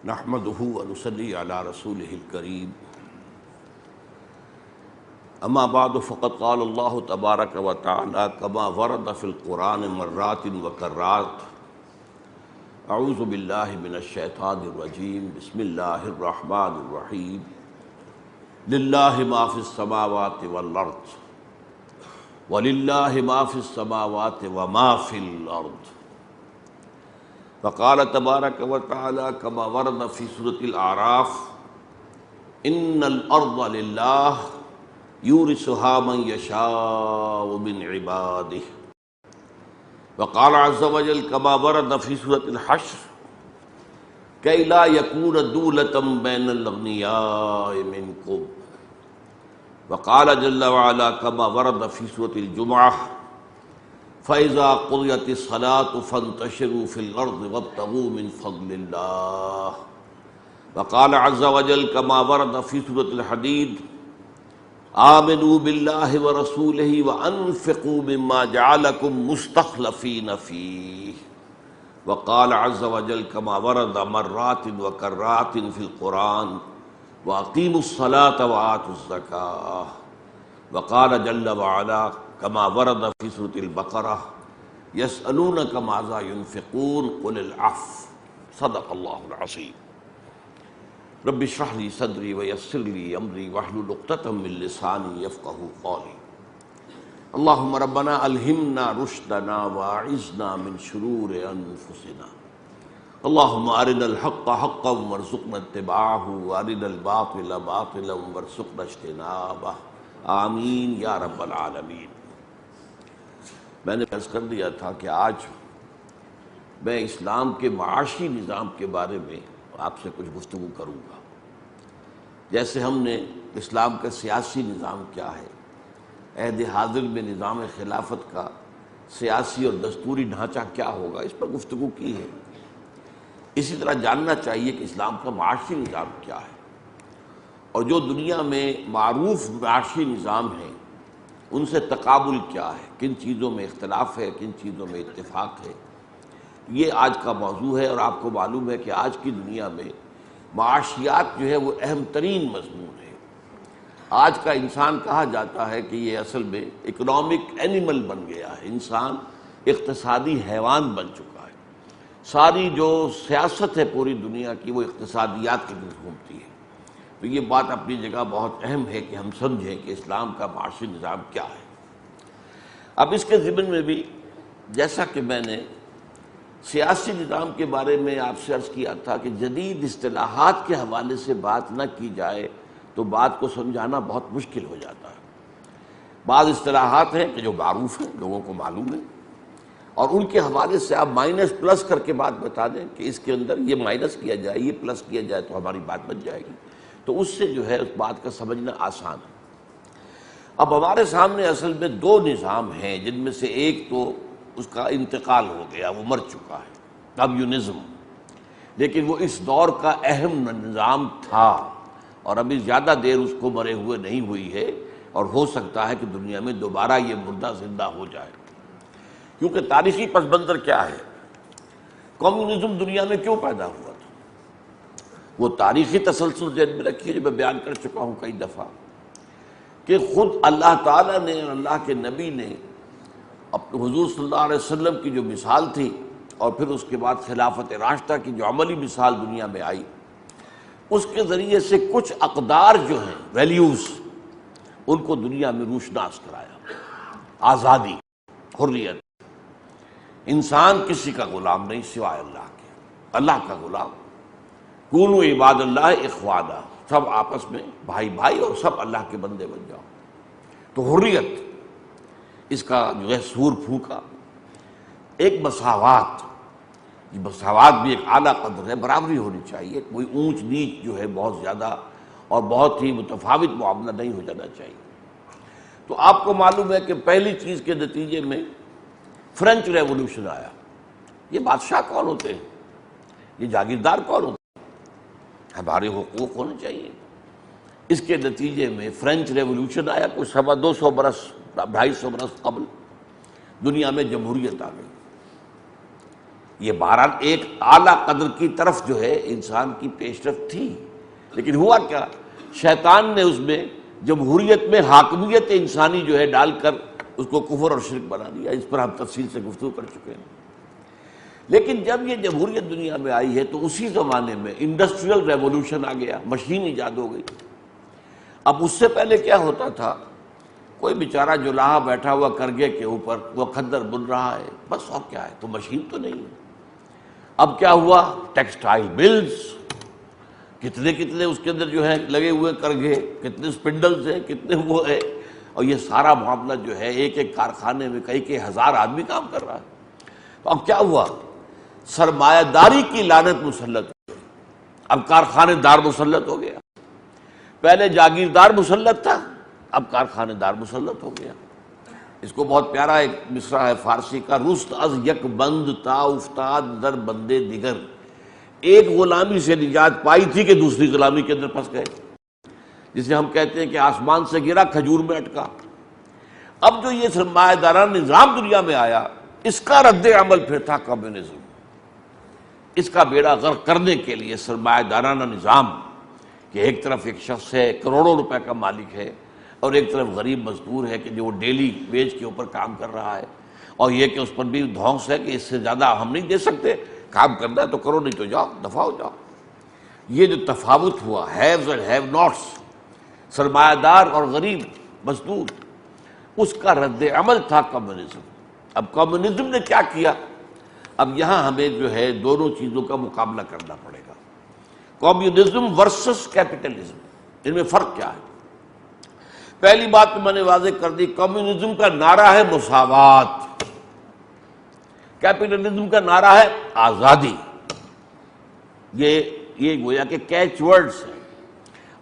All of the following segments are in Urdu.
نحمده ونصلي على رسوله الكريم اما بعد فقد قال الله تبارك وتعالى كما ورد في القرآن مرات وكرات اعوذ بالله من الشيطان الرجيم بسم الله الرحمن الرحيم لله ما في السماوات والارض ولله ما في السماوات وما في الارض فقال تبارک و تعالی کما ورد فی سورۃ الاعراف ان الارض للہ یورثها من یشاء من عبادہ وقال عز وجل کما ورد فی سورۃ الحشر کی لا یکون دولۃ بین الاغنیاء منکم وقال جل وعلا کما ورد فی سورۃ الجمعہ فَإِذَا قُضِيَتِ الصَّلَاةُ فَانتَشِرُوا فِي الْأَرْضِ وَابْتَغُوا مِنْ فَضْلِ اللَّهِ وقال عز وجل كما ورد في سورة الحديد آمنوا بالله ورسوله وأنفقوا مما جعلكم مستخلفين فيه وقال عز وجل كما ورد مرات وكرات في القرآن وأقيموا الصلاة وآتوا الزكاة وقال جل وعلا كما ورد في سورة البقرة يسألونك ماذا ينفقون قل العفو صدق الله العظيم رب اشرح لي صدري ويسر لي أمري واحلل عقدة من لساني يفقهوا قولي اللهم ربنا ألهمنا رشدنا وأعذنا من شرور أنفسنا اللهم أرنا الحق حقا وارزقنا اتباعه وأرنا الباطل باطلا وارزقنا اجتنابه آمین یا رب العالمین۔ میں نے عرض کر دیا تھا کہ آج میں اسلام کے معاشی نظام کے بارے میں آپ سے کچھ گفتگو کروں گا۔ جیسے ہم نے اسلام کا سیاسی نظام کیا ہے، عہد حاضر میں نظام خلافت کا سیاسی اور دستوری ڈھانچہ کیا ہوگا، اس پر گفتگو کی ہے۔ اسی طرح جاننا چاہیے کہ اسلام کا معاشی نظام کیا ہے، اور جو دنیا میں معروف معاشی نظام ہیں ان سے تقابل کیا ہے، کن چیزوں میں اختلاف ہے، کن چیزوں میں اتفاق ہے۔ یہ آج کا موضوع ہے، اور آپ کو معلوم ہے کہ آج کی دنیا میں معاشیات جو ہے وہ اہم ترین مضمون ہے۔ آج کا انسان کہا جاتا ہے کہ یہ اصل میں اکنامک اینیمل بن گیا ہے، انسان اقتصادی حیوان بن چکا ہے۔ ساری جو سیاست ہے پوری دنیا کی وہ اقتصادیات کی طرف گھومتی ہے۔ تو یہ بات اپنی جگہ بہت اہم ہے کہ ہم سمجھیں کہ اسلام کا معاشی نظام کیا ہے۔ اب اس کے ضمن میں بھی جیسا کہ میں نے سیاسی نظام کے بارے میں آپ سے عرض کیا تھا کہ جدید اصطلاحات کے حوالے سے بات نہ کی جائے تو بات کو سمجھانا بہت مشکل ہو جاتا ہے۔ بعض اصطلاحات ہیں کہ جو معروف ہیں، لوگوں کو معلوم ہے، اور ان کے حوالے سے آپ مائنس پلس کر کے بات بتا دیں کہ اس کے اندر یہ مائنس کیا جائے، یہ پلس کیا جائے تو ہماری بات بن جائے گی، تو اس سے جو ہے اس بات کا سمجھنا آسان ہے۔ اب ہمارے سامنے اصل میں دو نظام ہیں، جن میں سے ایک تو اس کا انتقال ہو گیا، وہ مر چکا ہے، کمیونزم، لیکن وہ اس دور کا اہم نظام تھا، اور ابھی زیادہ دیر اس کو مرے ہوئے نہیں ہوئی ہے، اور ہو سکتا ہے کہ دنیا میں دوبارہ یہ مردہ زندہ ہو جائے۔ کیونکہ تاریخی پس منظر کیا ہے، کمیونزم دنیا میں کیوں پیدا ہوا تھا، وہ تاریخی تسلسل ذہن میں رکھیے جو میں بیان کر چکا ہوں کئی دفعہ، کہ خود اللہ تعالیٰ نے اور اللہ کے نبی نے اپنے حضور صلی اللہ علیہ وسلم کی جو مثال تھی، اور پھر اس کے بعد خلافت راشدہ کی جو عملی مثال دنیا میں آئی، اس کے ذریعے سے کچھ اقدار جو ہیں، ویلیوز، ان کو دنیا میں روشناس کرایا۔ آزادی، حریت، انسان کسی کا غلام نہیں سوائے اللہ کے، اللہ کا غلام، کونوا عباد اللہ اخوانا، سب آپس میں بھائی بھائی اور سب اللہ کے بندے بن جاؤ۔ تو حریت، اس کا جو ہے سور پھونکا۔ ایک مساوات، یہ مساوات بھی ایک اعلیٰ قدر ہے، برابری ہونی چاہیے، کوئی اونچ نیچ جو ہے بہت زیادہ اور بہت ہی متفاوت معاملہ نہیں ہو جانا چاہیے۔ تو آپ کو معلوم ہے کہ پہلی چیز کے نتیجے میں فرینچ ریولوشن آیا۔ یہ بادشاہ کون ہوتے ہیں، یہ جاگیردار کون ہوتے ہیں، ہمارے حقوق ہونے چاہیے۔ اس کے نتیجے میں فرینچ ریولوشن آیا، کچھ 250 برس 250 برس قبل دنیا میں جمہوریت آ گئی۔ یہ بہرحال ایک اعلیٰ قدر کی طرف جو ہے انسان کی پیش رفت تھی، لیکن ہوا کیا، شیطان نے اس میں جمہوریت میں حاکمیت انسانی جو ہے ڈال کر اس کو کفر اور شرک بنا دیا۔ اس پر ہم تفصیل سے گفتگو کر چکے ہیں۔ لیکن جب یہ جمہوریت دنیا میں آئی ہے تو اسی زمانے میں انڈسٹریل ریولوشن آ گیا، مشین ایجاد ہو گئی۔ اب اس سے پہلے کیا ہوتا تھا، کوئی بیچارہ جولاہا بیٹھا ہوا کرگے کے اوپر وہ کھدر بن رہا ہے، بس، اور کیا ہے، تو مشین تو نہیں ہے۔ اب کیا ہوا، ٹیکسٹائل ملز، کتنے کتنے اس کے اندر جو ہے لگے ہوئے کرگے، کتنے سپنڈلز ہیں، کتنے وہ ہے، اور یہ سارا معاملہ جو ہے ایک ایک کارخانے میں کئی ہزار آدمی کام کر رہا ہے۔ تو اب کیا ہوا، سرمایہ داری کی لعنت مسلط ہو گئی، اب کارخانے دار مسلط ہو گیا۔ پہلے جاگیردار مسلط تھا، اب کارخانے دار مسلط ہو گیا۔ اس کو بہت پیارا ایک مصرع ہے فارسی کا، رست از یک بند تا افتاد در بندے دیگر، ایک غلامی سے نجات پائی تھی کہ دوسری غلامی کے اندر پھنس گئے، جسے ہم کہتے ہیں کہ آسمان سے گرا کھجور میں اٹکا۔ اب جو یہ سرمایہ دارانہ نظام دنیا میں آیا، اس کا رد عمل پھر تھا کمیونزم۔ اس کا بیڑا غرق کرنے کے لیے سرمایہ دارانہ نظام کہ ایک طرف ایک شخص ہے کروڑوں روپے کا مالک ہے، اور ایک طرف غریب مزدور ہے کہ جو وہ ڈیلی ویج کے اوپر کام کر رہا ہے، اور یہ کہ اس پر بھی دھونس ہے کہ اس سے زیادہ ہم نہیں دے سکتے، کام کرنا ہے تو کرو، نہیں تو جاؤ، دفع ہو جاؤ۔ یہ جو تفاوت ہوا، ہیوز اینڈ ہیو ناٹس، سرمایہ دار اور غریب مزدور، اس کا رد عمل تھا کمیونزم۔ اب کمیونزم نے کیا کیا، اب یہاں ہمیں جو ہے دونوں چیزوں کا مقابلہ کرنا پڑے گا، کمیونزم ورسس کیپٹلزم، ان میں فرق کیا ہے۔ پہلی بات تو میں نے واضح کر دی، کمیونزم کا نعرہ ہے مساوات، کیپٹلزم کا نعرہ ہے آزادی۔ یہ گویا کہ کیچ ورڈز ہیں۔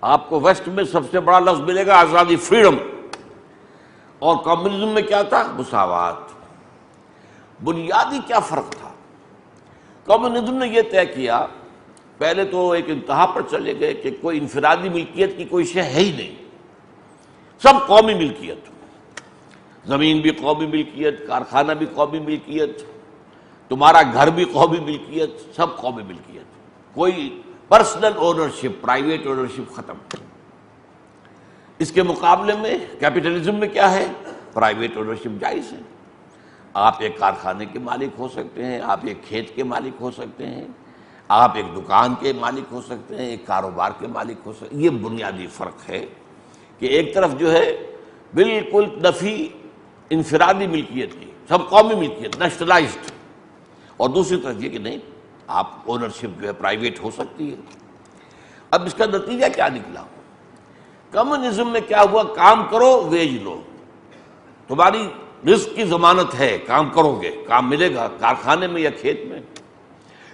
آپ کو ویسٹ میں سب سے بڑا لفظ ملے گا آزادی، فریڈم، اور کمیونزم میں کیا تھا، مساوات۔ بنیادی کیا فرق تھا، کمیونزم نے یہ طے کیا، پہلے تو ایک انتہا پر چلے گئے کہ کوئی انفرادی ملکیت کی کوئی شے ہے ہی نہیں، سب قومی ملکیت، زمین بھی قومی ملکیت، کارخانہ بھی قومی ملکیت، تمہارا گھر بھی قومی ملکیت، سب قومی ملکیت، کوئی پرسنل اونرشپ، پرائیویٹ اونرشپ ختم۔ اس کے مقابلے میں کیپٹلزم میں کیا ہے، پرائیویٹ اونرشپ جائز ہے۔ آپ ایک کارخانے کے مالک ہو سکتے ہیں، آپ ایک کھیت کے مالک ہو سکتے ہیں، آپ ایک دکان کے مالک ہو سکتے ہیں، ایک کاروبار کے مالک ہو سکتے ہیں۔ یہ بنیادی فرق ہے کہ ایک طرف جو ہے بالکل نفی انفرادی ملکیت کی، سب قومی ملکیت، نیشنلائزڈ، اور دوسری طرف یہ کہ نہیں، آپ اونرشپ جو ہے پرائیویٹ ہو سکتی ہے۔ اب اس کا نتیجہ کیا نکلا، کمیونزم میں کیا ہوا، کام کرو ویج لو، تمہاری رزق کی ضمانت ہے، کام کرو گے کام ملے گا، کارخانے میں یا کھیت میں،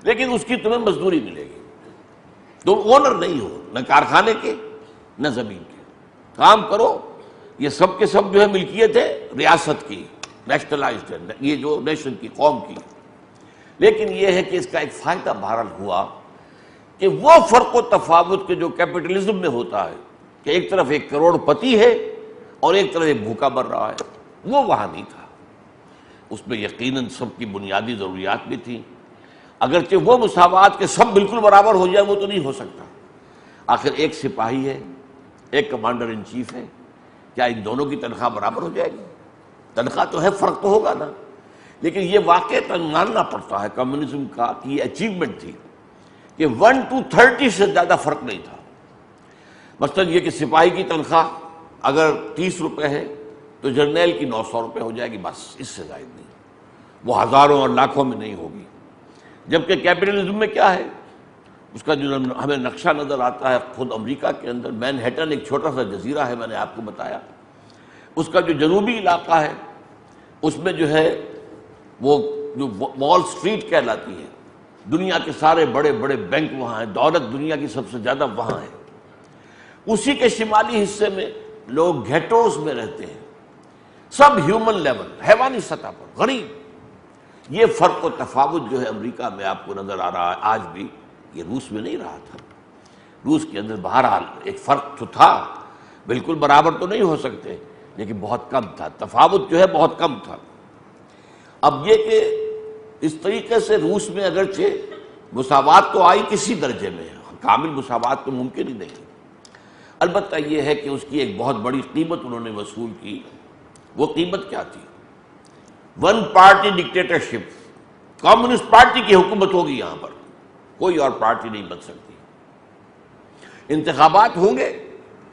لیکن اس کی تمہیں مزدوری ملے گی، تم اونر نہیں ہو نہ کارخانے کے نہ زمین کے، کام کرو۔ یہ سب کے سب جو ہے ملکیت ہے ریاست کی، نیشنلائزڈ ہے، یہ جو نیشن کی، قوم کی۔ لیکن یہ ہے کہ اس کا ایک فائدہ بہرحال ہوا کہ وہ فرق و تفاوت کے جو کیپٹلزم میں ہوتا ہے کہ ایک طرف ایک کروڑ پتی ہے اور ایک طرف ایک بھوکا مر رہا ہے، وہ وہاں نہیں تھا۔ اس میں یقیناً سب کی بنیادی ضروریات بھی تھیں، اگرچہ وہ مساوات کے سب بالکل برابر ہو جائے وہ تو نہیں ہو سکتا۔ آخر ایک سپاہی ہے، ایک کمانڈر ان چیف ہے، کیا ان دونوں کی تنخواہ برابر ہو جائے گی؟ تنخواہ تو ہے، فرق تو ہوگا نا۔ لیکن یہ واقعہ ماننا پڑتا ہے کمیونزم کا کہ یہ اچیومنٹ تھی کہ 1 to 30 سے زیادہ فرق نہیں تھا۔ مثلا یہ کہ سپاہی کی تنخواہ اگر 30 روپے ہے تو جرنیل کی 900 روپے ہو جائے گی، بس، اس سے زائد نہیں، وہ ہزاروں اور لاکھوں میں نہیں ہوگی۔ جبکہ کیپٹلزم میں کیا ہے، اس کا جو ہمیں نقشہ نظر آتا ہے خود امریکہ کے اندر، مین ہیٹن ایک چھوٹا سا جزیرہ ہے، میں نے آپ کو بتایا، اس کا جو جنوبی علاقہ ہے اس میں جو ہے وہ جو وال سٹریٹ کہلاتی ہے، دنیا کے سارے بڑے بڑے بینک وہاں ہیں، دولت دنیا کی سب سے زیادہ وہاں ہے۔ اسی کے شمالی حصے میں لوگ گھیٹوز میں رہتے ہیں، سب ہیومن لیول، حیوانی سطح پر، غریب۔ یہ فرق و تفاوت جو ہے امریکہ میں آپ کو نظر آ رہا ہے آج بھی، یہ روس میں نہیں رہا تھا۔ روس کے اندر بہرحال ایک فرق تو تھا، بالکل برابر تو نہیں ہو سکتے، لیکن بہت کم تھا، تفاوت جو ہے بہت کم تھا۔ اب یہ کہ اس طریقے سے روس میں اگرچہ مساوات تو آئی کسی درجے میں، کامل مساوات تو ممکن ہی نہیں، البتہ یہ ہے کہ اس کی ایک بہت بڑی قیمت انہوں نے وصول کی۔ وہ قیمت کیا تھی؟ One party dictatorship, communist party کی حکومت ہوگی یہاں پر، کوئی اور پارٹی نہیں بن سکتی۔ انتخابات ہوں گے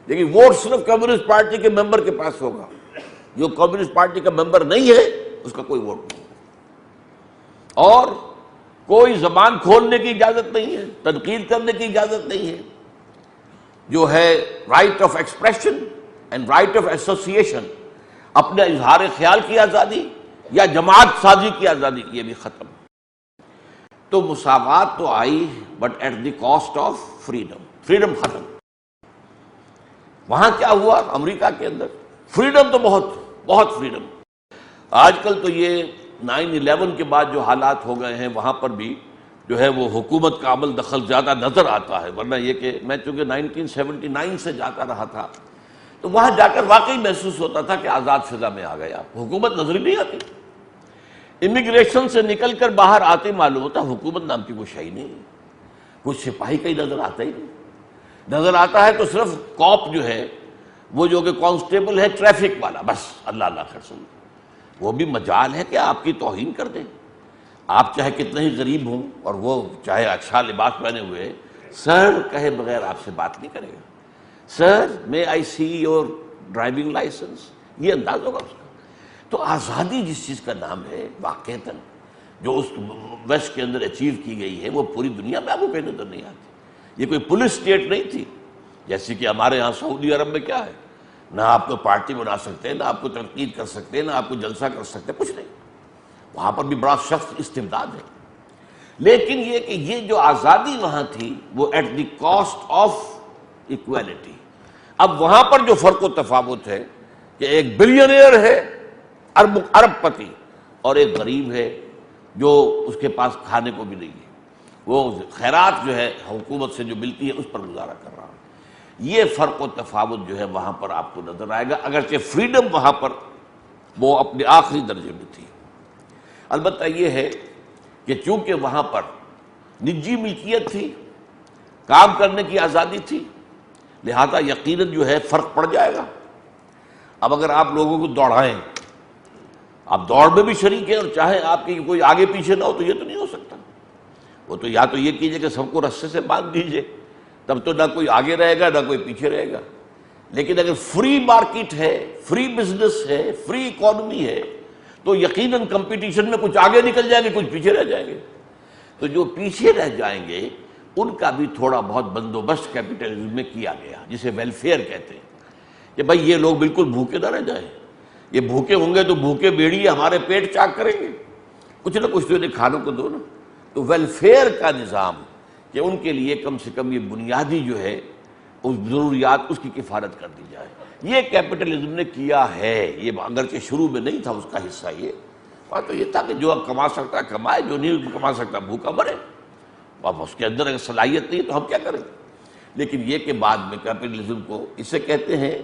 لیکن ووٹ صرف کمیونسٹ پارٹی کے ممبر کے پاس ہوگا، جو کمیونسٹ پارٹی کا ممبر نہیں ہے اس کا کوئی ووٹ نہیں، اور کوئی زبان کھولنے کی اجازت نہیں ہے، تنقید کرنے کی اجازت نہیں ہے، جو ہے right of expression and right of association, اپنے اظہار خیال کی آزادی یا جماعت سازی کی آزادی، یہ بھی ختم۔ تو مساوات تو آئی but at the cost of freedom, freedom ختم۔ وہاں کیا ہوا امریکہ کے اندر؟ فریڈم تو بہت فریڈم۔ آج کل تو یہ 9/11 کے بعد جو حالات ہو گئے ہیں وہاں پر بھی جو ہے وہ حکومت کا عمل دخل زیادہ نظر آتا ہے، ورنہ یہ کہ میں چونکہ 1979 سے جاتا رہا تھا تو وہاں جا کر واقعی محسوس ہوتا تھا کہ آزاد فضا میں آ گیا، حکومت نظر ہی نہیں آتی، امیگریشن سے نکل کر باہر آتے معلوم ہوتا حکومت نام کی کوئی شے نہیں، کچھ سپاہی کہیں نظر آتا ہی نہیں، نظر آتا ہے تو صرف کاپ جو ہے وہ جو کہ کانسٹیبل ہے ٹریفک والا، بس اللہ اللہ خیر سن، وہ بھی مجال ہے کہ آپ کی توہین کر دیں، آپ چاہے کتنے ہی غریب ہوں اور وہ چاہے اچھا لباس پہنے ہوئے، سر کہے بغیر آپ سے بات نہیں کرے گا، سر may I see your driving license، یہ انداز ہوگا اس کا۔ تو آزادی جس چیز کا نام ہے واقعتاً جو اس ویسٹ کے اندر اچیو کی گئی ہے وہ پوری دنیا میں آپ کو کہیں نظر نہیں آتی۔ یہ کوئی پولیس اسٹیٹ نہیں تھی جیسے کہ ہمارے یہاں سعودی عرب میں کیا ہے، نہ آپ کو پارٹی بنا سکتے، نہ آپ کو تنقید کر سکتے، نہ آپ کو جلسہ کر سکتے، کچھ نہیں، وہاں پر بھی بڑا سخت استبداد ہے۔ لیکن یہ کہ یہ جو آزادی وہاں تھی وہ at the cost of equality. اب وہاں پر جو فرق و تفاوت ہے کہ ایک بلینئر ہے ارب پتی اور ایک غریب ہے جو اس کے پاس کھانے کو بھی نہیں ہے، وہ خیرات جو ہے حکومت سے جو ملتی ہے اس پر گزارا کر رہا ہے۔ یہ فرق و تفاوت جو ہے وہاں پر آپ کو نظر آئے گا، اگرچہ فریڈم وہاں پر وہ اپنے آخری درجے میں تھی۔ البتہ یہ ہے کہ چونکہ وہاں پر نجی ملکیت تھی، کام کرنے کی آزادی تھی، لہذا یقیناً جو ہے فرق پڑ جائے گا۔ اب اگر آپ لوگوں کو دوڑائیں، آپ دوڑ میں بھی شریک ہیں اور چاہیں آپ کی کوئی آگے پیچھے نہ ہو تو یہ تو نہیں ہو سکتا، وہ تو یا تو یہ کیجئے کہ سب کو رسے سے باندھ دیجئے، تب تو نہ کوئی آگے رہے گا نہ کوئی پیچھے رہے گا۔ لیکن اگر فری مارکیٹ ہے، فری بزنس ہے، فری اکانومی ہے تو یقیناً کمپٹیشن میں کچھ آگے نکل جائیں گے، کچھ پیچھے رہ جائیں گے، تو جو پیچھے رہ جائیں گے ان کا بھی تھوڑا بہت بندوبست کیپٹلزم میں کیا گیا، جسے ویلفیئر کہتے ہیں، کہ بھائی یہ لوگ بالکل بھوکے نہ رہ جائیں، یہ بھوکے ہوں گے تو بھوکے بیڑی ہمارے پیٹ چاک کریں گے، کچھ نہ کچھ تو انہیں کھانوں کو دو نا۔ تو ویلفیئر کا نظام کہ ان کے لیے کم سے کم یہ بنیادی جو ہے اس ضروریات اس کی کفالت کر دی جائے، یہ کیپٹلزم نے کیا ہے۔ یہ اگرچہ شروع میں نہیں تھا اس کا حصہ، یہ بات تو یہ تھا کہ جو اب کما سکتا کمائے، جو نہیں کما سکتا بھوکا مرے، اب اس کے اندر اگر صلاحیت نہیں تو ہم کیا کریں۔ لیکن یہ کہ بعد میں کیپٹلزم کو اسے کہتے ہیں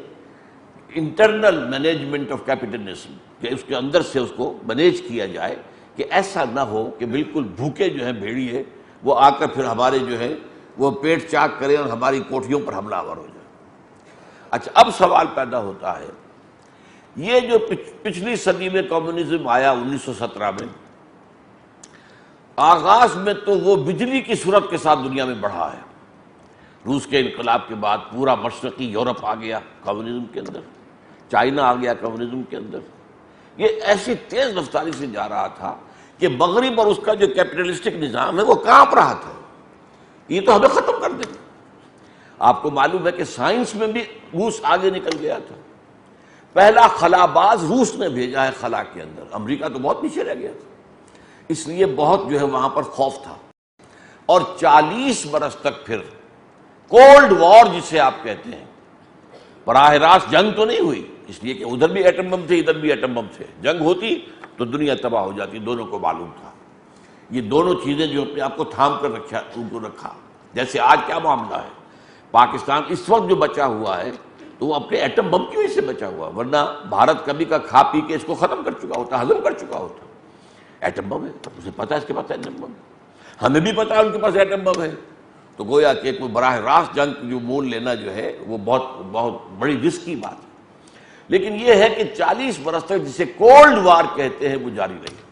انٹرنل مینجمنٹ آف کیپٹلزم، کہ اس کے اندر سے اس کو مینیج کیا جائے کہ ایسا نہ ہو کہ بالکل بھوکے جو ہیں بھیڑی ہے وہ آ کر پھر ہمارے جو ہے وہ پیٹ چاک کرے اور ہماری کوٹھیوں پر حملہ آور ہو جائے۔ اچھا اب سوال پیدا ہوتا ہے، یہ جو پچھلی صدی میں کمیونزم آیا 1917 میں، آغاز میں تو وہ بجلی کی صورت کے ساتھ دنیا میں بڑھا ہے۔ روس کے انقلاب کے بعد پورا مشرقی یورپ آ گیا کمیونزم کے اندر، چائنا آ گیا کمیونزم کے اندر، یہ ایسی تیز رفتاری سے جا رہا تھا کہ مغرب اور اس کا جو کیپٹلسٹک نظام ہے وہ کانپ رہا تھا، یہ تو ہمیں ختم کر دیں۔ آپ کو معلوم ہے کہ سائنس میں بھی روس آگے نکل گیا تھا، پہلا خلا باز روس نے بھیجا ہے خلا کے اندر، امریکہ تو بہت پیچھے رہ گیا تھا، اس لیے بہت جو ہے وہاں پر خوف تھا، اور 40 برس تک پھر کولڈ وار جسے آپ کہتے ہیں، براہ راست جنگ تو نہیں ہوئی، اس لیے کہ ادھر بھی ایٹم بم تھے ادھر بھی ایٹم بم تھے، جنگ ہوتی تو دنیا تباہ ہو جاتی، دونوں کو معلوم تھا۔ یہ دونوں چیزیں جو اپنے آپ کو تھام کر رکھا، ان کو رکھا، جیسے آج کیا معاملہ ہے، پاکستان اس وقت جو بچا ہوا ہے تو وہ اپنے ایٹم بم کی وجہ سے بچا ہوا، ورنہ بھارت کبھی کا کھا پی کے اس کو ختم کر چکا ہوتا، ہضم کر چکا ہوتا۔ ایٹم بم ہے، اسے پتا ہے اس کے پاس ایٹم بم ہے، ہمیں بھی پتا ہے ان کے پاس ایٹم بم ہے. تو گویا کہ کوئی براہ راست جنگ جو مول لینا جو ہے وہ بہت بہت بڑی رسکی بات ہے. لیکن یہ ہے کہ 40 برس تک جسے کولڈ وار کہتے ہیں وہ جاری رہی.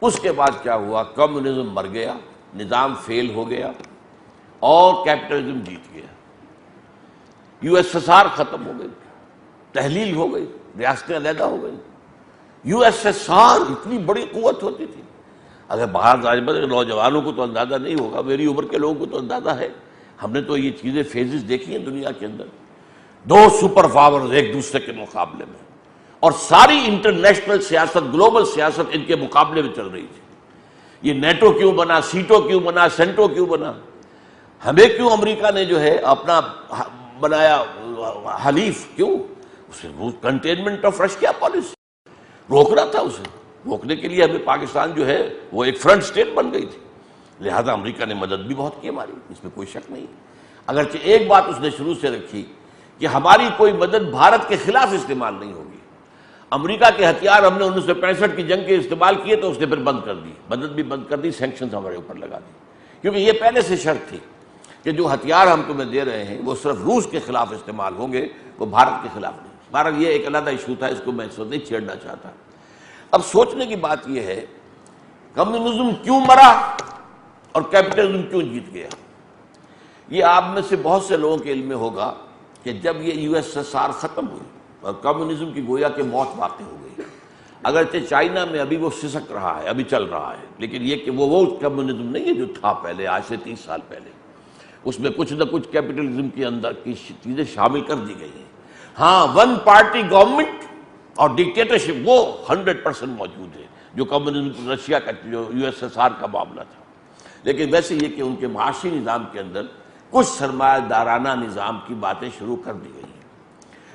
اس کے بعد کیا ہوا؟ کمیونزم مر گیا، نظام فیل ہو گیا اور کیپٹلزم جیت گیا. یو ایس ایس آر ختم ہو گئی، تحلیل ہو گئی، ریاستیں علیحدہ ہو گئی. یو ایس ایس آر اتنی بڑی قوت ہوتی تھی. اگر باہر نوجوانوں کو تو اندازہ نہیں ہوگا، میری عمر کے لوگوں کو تو اندازہ ہے. ہم نے تو یہ چیزیں فیزز دیکھی ہیں دنیا کے اندر. 2 سپر پاورز ایک دوسرے کے مقابلے میں، اور ساری انٹرنیشنل سیاست، گلوبل سیاست ان کے مقابلے میں چل رہی تھی. یہ نیٹو کیوں بنا، سیٹو کیوں بنا، سینٹو کیوں بنا؟ ہمیں کیوں امریکہ نے جو ہے اپنا بنایا حلیف؟ کیوں؟ اسے کنٹینمنٹ آف رشیا پالیسی، روکنا تھا. اسے روکنے کے لیے ہمیں پاکستان جو ہے وہ ایک فرنٹ سٹیٹ بن گئی تھی. لہذا امریکہ نے مدد بھی بہت کی ہماری، اس میں کوئی شک نہیں. اگرچہ ایک بات اس نے شروع سے رکھی کہ ہماری کوئی مدد بھارت کے خلاف استعمال نہیں ہوگی. امریکہ کے ہتھیار ہم نے 1965 کی جنگ کے استعمال کیے تو اس نے پھر بند کر دی، مدد بھی بند کر دی، سینکشنز ہمارے اوپر لگا دی. کیونکہ یہ پہلے سے شرط تھی کہ جو ہتھیار ہم تمہیں دے رہے ہیں وہ صرف روس کے خلاف استعمال ہوں گے، وہ بھارت کے خلاف نہیں. بہرحال یہ ایک علیحدہ ایشو تھا، اس کو میں اس وقت نہیں چھیڑنا چاہتا. اب سوچنے کی بات یہ ہے کمیونزم کیوں مرا اور کیپٹلزم کیوں جیت گیا. یہ آپ میں سے بہت سے لوگوں کے علم میں ہوگا کہ جب یہ یو ایس ایس آر ختم ہوئی اور کمیونزم کی گویا کہ موت واقع ہو گئی. اگرچہ چائنا میں ابھی وہ سسک رہا ہے، ابھی چل رہا ہے، لیکن یہ کہ وہ کمیونزم نہیں ہے جو تھا پہلے، آج سے 30 سال پہلے. اس میں کچھ نہ کچھ کیپٹلزم کے اندر کی چیزیں شامل کر دی گئی ہیں. ہاں، 1 پارٹی گورنمنٹ اور ڈکٹیٹرشپ وہ 100% موجود ہے، جو کمیونزم رشیا کا، جو یو ایس ایس آر کا معاملہ تھا. لیکن ویسے یہ کہ ان کے معاشی نظام کے اندر کچھ سرمایہ دارانہ نظام کی باتیں شروع کر دی گئی ہیں.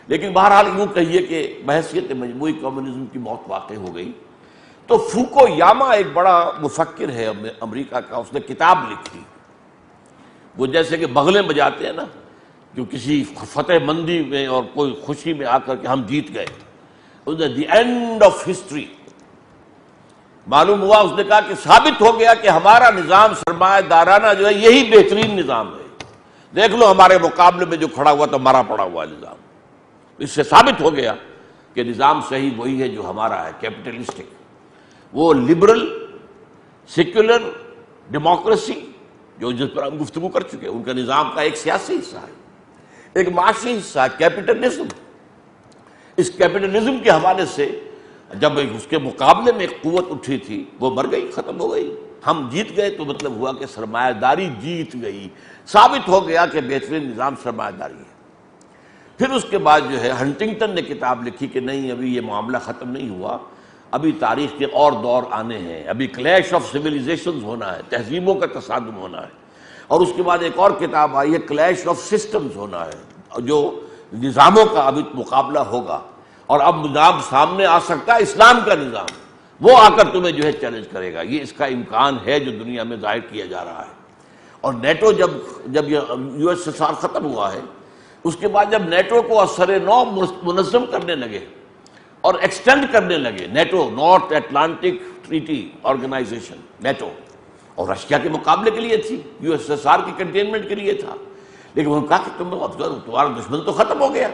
لیکن بہرحال یوں کہیے کہ بحیثیت مجموعی کمیونزم کی موت واقع ہو گئی. تو فوکو یاما ایک بڑا مفکر ہے امریکہ کا، اس نے کتاب لکھی. وہ جیسے کہ بغلیں بجاتے ہیں نا، جو کسی فتح مندی میں اور کوئی خوشی میں آ کر کے ہم جیت گئے، اس نے دی اینڈ آف ہسٹری. معلوم ہوا، اس نے کہا کہ ثابت ہو گیا کہ ہمارا نظام سرمایہ دارانہ جو ہے یہی بہترین نظام ہے. دیکھ لو ہمارے مقابلے میں جو کھڑا ہوا تو مرا پڑا ہوا نظام. اس سے ثابت ہو گیا کہ نظام صحیح وہی ہے جو ہمارا ہے، کیپٹلسٹک. وہ لبرل، سیکولر ڈیموکریسی جو جس پر ہم گفتگو کر چکے، ان کا نظام کا ایک سیاسی حصہ ہے، ایک معاشی حصہ ہے کیپٹلزم. اس کیپٹلزم کے حوالے سے جب اس کے مقابلے میں ایک قوت اٹھی تھی وہ مر گئی، ختم ہو گئی. ہم جیت گئے تو مطلب ہوا کہ سرمایہ داری جیت گئی. ثابت ہو گیا کہ بہترین نظام سرمایہ داری ہے. پھر اس کے بعد جو ہے ہنٹنگٹن نے کتاب لکھی کہ نہیں، ابھی یہ معاملہ ختم نہیں ہوا، ابھی تاریخ کے اور دور آنے ہیں، ابھی کلیش آف سویلائزیشنز ہونا ہے، تہذیبوں کا تصادم ہونا ہے. اور اس کے بعد ایک اور کتاب آئی ہے، کلیش آف سسٹمز ہونا ہے، جو نظاموں کا ابھی مقابلہ ہوگا. اور اب نظام سامنے آ سکتا ہے، اسلام کا نظام، وہ آ کر تمہیں جو ہے چیلنج کرے گا. یہ اس کا امکان ہے جو دنیا میں ظاہر کیا جا رہا ہے. اور نیٹو جب یہ یو ایس ایس آر ختم ہوا ہے، اس کے بعد جب نیٹو کو اثر نو منظم کرنے لگے اور ایکسٹینڈ کرنے لگے، NATO north Atlantic treaty organisation NATO, اور رشیا کے مقابلے کے لیے تھی، یو ایس ایس آر کی کنٹینمنٹ کے لیے تھا. لیکن انہوں نے کہا کہ تمہارا دشمن تو ختم ہو گیا،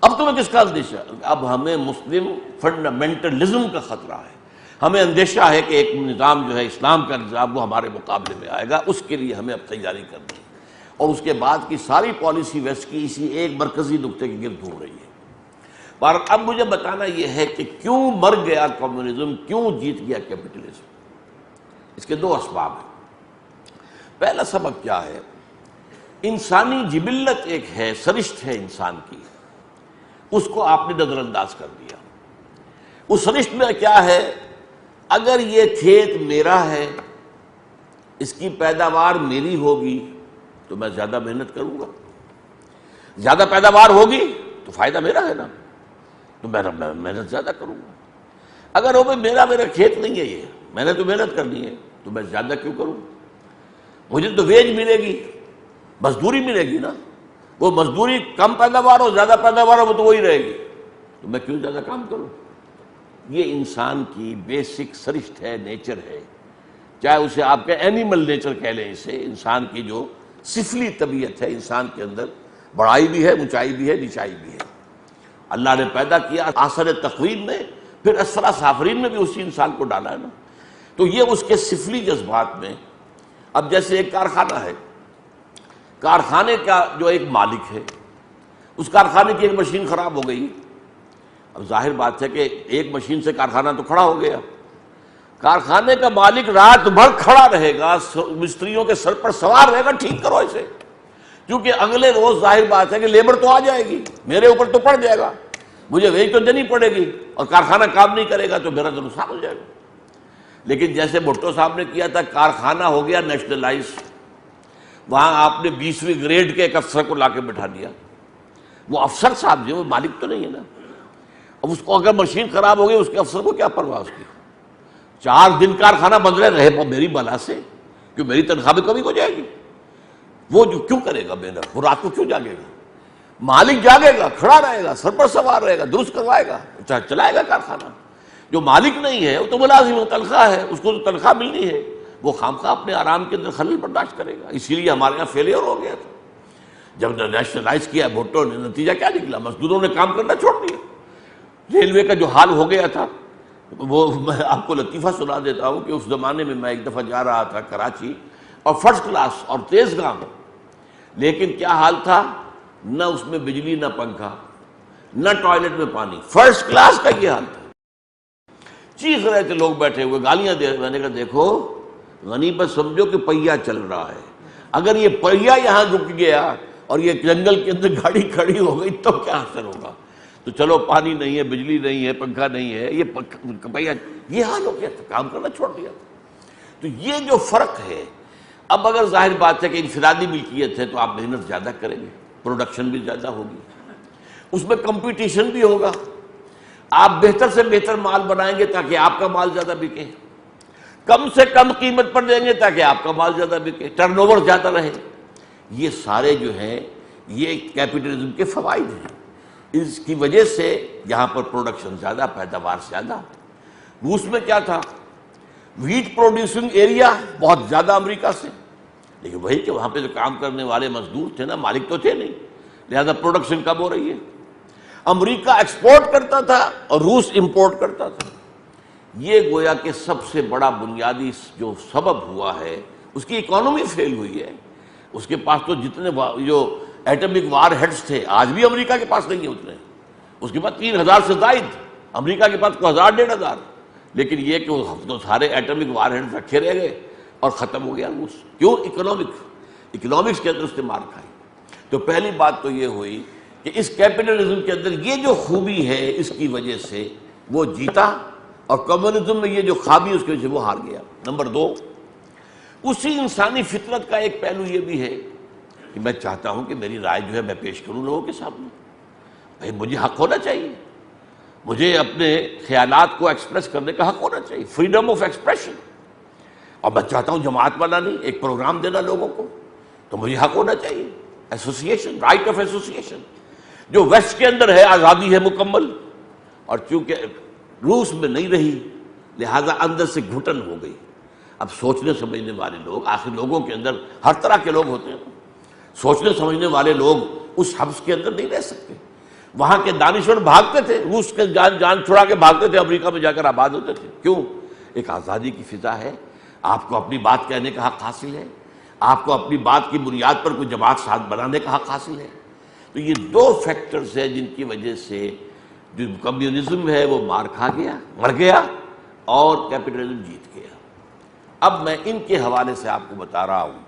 اب تمہیں کس کا اندیشہ؟ اب ہمیں مسلم فنڈامنٹلزم کا خطرہ ہے. ہمیں اندیشہ ہے کہ ایک نظام جو ہے اسلام کا نظام وہ ہمارے مقابلے میں آئے گا. اس کے لیے ہمیں اب تیاری کرنی ہے. اور اس کے بعد کی ساری پالیسی ویسٹ کی اسی ایک مرکزی نقطے کے گرد گھوم رہی ہے. پر اب مجھے بتانا یہ ہے کہ کیوں مر گیا کمیونزم، کیوں جیت گیا کیپٹلزم. اس کے 2 اسباب ہیں. پہلا سبب کیا ہے؟ انسانی جبلت ایک ہے، سرشت ہے انسان کی، اس کو آپ نے نظر انداز کر دیا. اس سرشت میں کیا ہے؟ اگر یہ کھیت میرا ہے، اس کی پیداوار میری ہوگی تو میں زیادہ محنت کروں گا. زیادہ پیداوار ہوگی تو فائدہ میرا ہے نا، تو میں محنت زیادہ کروں گا. اگر وہ میرا کھیت نہیں ہے، یہ میں نے تو محنت کرنی ہے تو میں زیادہ کیوں کروں؟ مجھے تو ویج ملے گی، مزدوری ملے گی نا. وہ مزدوری کم پیداوار ہو زیادہ پیداوار ہو وہ تو وہی رہے گی، تو میں کیوں زیادہ کام کروں؟ یہ انسان کی بیسک سرشت ہے، نیچر ہے، چاہے اسے آپ کے اینیمل نیچر کہہ لیں، اسے انسان کی جو سفلی طبیعت ہے، انسان کے اندر بڑائی بھی ہے، اونچائی بھی ہے، نیچائی بھی ہے۔ اللہ نے پیدا کیا آثر تقویم میں، پھر اسفل سافلین میں بھی اسی انسان کو ڈالا ہے نا۔ تو یہ اس کے سفلی جذبات میں، اب جیسے ایک کارخانہ ہے، کارخانے کا جو ایک مالک ہے، اس کارخانے کی ایک مشین خراب ہو گئی، اب ظاہر بات ہے کہ ایک مشین سے کارخانہ تو کھڑا ہو گیا، کارخانے کا مالک رات بھر کھڑا رہے گا، مستریوں کے سر پر سوار رہے گا، ٹھیک کرو اسے، کیونکہ اگلے روز ظاہر بات ہے کہ لیبر تو آ جائے گی، میرے اوپر تو پڑ جائے گا، مجھے ویج تو دینی پڑے گی، اور کارخانہ کام نہیں کرے گا تو میرا تو نقصان ہو جائے گا۔ لیکن جیسے بھٹو صاحب نے کیا تھا، کارخانہ ہو گیا نیشنلائز، وہاں آپ نے 20ویں گریڈ کے ایک افسر کو لا کے بٹھا دیا، وہ افسر صاحب جو وہ مالک تو نہیں ہے نا، اب اس کو اگر مشین خراب ہو گئی، اس کے افسر کو کیا پرواہ اس کی، 4 دن کارخانہ بند رہے میری بلا سے، کیوں میری تنخواہ بھی کمی ہو جائے گی، وہ جو کیوں کرے گا محنت، وہ رات کو کیوں جاگے گا؟ مالک جاگے گا، کھڑا رہے گا، سر پر سوار رہے گا، درست کروائے گا، چلائے گا کارخانہ۔ جو مالک نہیں ہے وہ تو ملازم ہے، تنخواہ ہے، اس کو تو تنخواہ ملنی ہے، وہ خامخواہ اپنے آرام کے اندر خلل برداشت کرے گا۔ اسی لیے ہمارے یہاں فیلئر ہو گیا تھا جب نیشنلائز کیا بھٹو نے، نتیجہ کیا نکلا؟ مزدوروں نے کام کرنا چھوڑ دیا۔ ریلوے کا جو حال ہو گیا تھا، وہ میں آپ کو لطیفہ سنا دیتا ہوں کہ اس زمانے میں میں ایک دفعہ جا رہا تھا کراچی، اور فرسٹ کلاس اور تیز گام، لیکن کیا حال تھا، نہ اس میں بجلی، نہ پنکھا، نہ ٹوائلٹ میں پانی، فرسٹ کلاس کا یہ حال تھا۔ چیخ رہے تھے لوگ بیٹھے ہوئے، گالیاں دے رہے، میں نے کہا دیکھو غنی بس سمجھو کہ پہیا چل رہا ہے، اگر یہ پہیا یہاں رک گیا اور یہ جنگل کے اندر گاڑی کھڑی ہو گئی تو کیا اثر ہوگا؟ تو چلو پانی نہیں ہے، بجلی نہیں ہے، پنکھا نہیں ہے، یہ پہیا، یہ حال ہو گیا تھا، کام کرنا چھوڑ دیا تھا۔ تو یہ جو فرق ہے، اب اگر ظاہر بات ہے کہ انفرادی ملکیت ہے تو آپ محنت زیادہ کریں گے، پروڈکشن بھی زیادہ ہوگی، اس میں کمپٹیشن بھی ہوگا، آپ بہتر سے بہتر مال بنائیں گے تاکہ آپ کا مال زیادہ بکے، کم سے کم قیمت پر دیں گے تاکہ آپ کا مال زیادہ بکے، ٹرن اوور زیادہ رہے۔ یہ سارے جو ہیں یہ کیپٹلزم کے فوائد ہیں، اس کی وجہ سے یہاں پر پروڈکشن زیادہ، پیداوار زیادہ۔ روس میں کیا تھا، ویٹ پروڈیوسنگ ایریا بہت زیادہ امریکہ سے، لیکن وہی کہ وہاں پہ جو کام کرنے والے مزدور تھے نا، مالک تو تھے نہیں، لہذا پروڈکشن کم ہو رہی ہے۔ امریکہ ایکسپورٹ کرتا تھا اور روس امپورٹ کرتا تھا۔ یہ گویا کہ سب سے بڑا بنیادی جو سبب ہوا ہے، اس کی اکانومی فیل ہوئی ہے۔ اس کے پاس تو جتنے جو ایٹمک وار ہیڈز تھے، آج بھی امریکہ کے پاس نہیں ہے اتنے، اس کے پاس 3000 سے زائد، امریکہ کے پاس 1000 1500، لیکن یہ کہ وہ سارے ایٹمک وار ہیڈز رکھے رہ گئے اور ختم ہو گیا روس۔ کیوں؟ اکنامکس کے اندر اس نے مار کھائی۔ تو پہلی بات تو یہ ہوئی کہ اس کیپٹلزم کے اندر یہ جو خوبی ہے، اس کی وجہ سے وہ جیتا، اور کمیونزم میں یہ جو خامی اس کی وجہ سے وہ ہار گیا۔ نمبر 2، اسی انسانی فطرت کا ایک پہلو یہ بھی ہے کہ میں چاہتا ہوں کہ میری رائے جو ہے میں پیش کروں لوگوں کے سامنے، بھائی مجھے حق ہونا چاہیے، مجھے اپنے خیالات کو ایکسپریس کرنے کا حق ہونا چاہیے، فریڈم آف ایکسپریشن۔ اور میں چاہتا ہوں جماعت والا نہیں، ایک پروگرام دینا لوگوں کو، تو مجھے حق ہونا چاہیے، ایسوسیشن، رائٹ آف ایسوسیشن۔ جو ویسٹ کے اندر ہے آزادی ہے مکمل، اور چونکہ روس میں نہیں رہی لہذا اندر سے گھٹن ہو گئی۔ اب سوچنے سمجھنے والے لوگ، آخر لوگوں کے اندر ہر طرح کے لوگ ہوتے ہیں، سوچنے سمجھنے والے لوگ اس حبس کے اندر نہیں رہ سکتے۔ وہاں کے دانشور بھاگتے تھے، روس کے جان چھڑا کے بھاگتے تھے، امریکہ میں جا کر آباد ہوتے تھے۔ کیوں؟ ایک آزادی کی فضا ہے، آپ کو اپنی بات کہنے کا حق حاصل ہے، آپ کو اپنی بات کی بنیاد پر کوئی جماعت ساتھ بنانے کا حق حاصل ہے۔ تو یہ 2 فیکٹرز ہیں جن کی وجہ سے جو کمیونزم ہے وہ مار کھا گیا، مر گیا، اور کیپٹلزم جیت گیا۔ اب میں ان کے حوالے سے آپ کو بتا رہا ہوں۔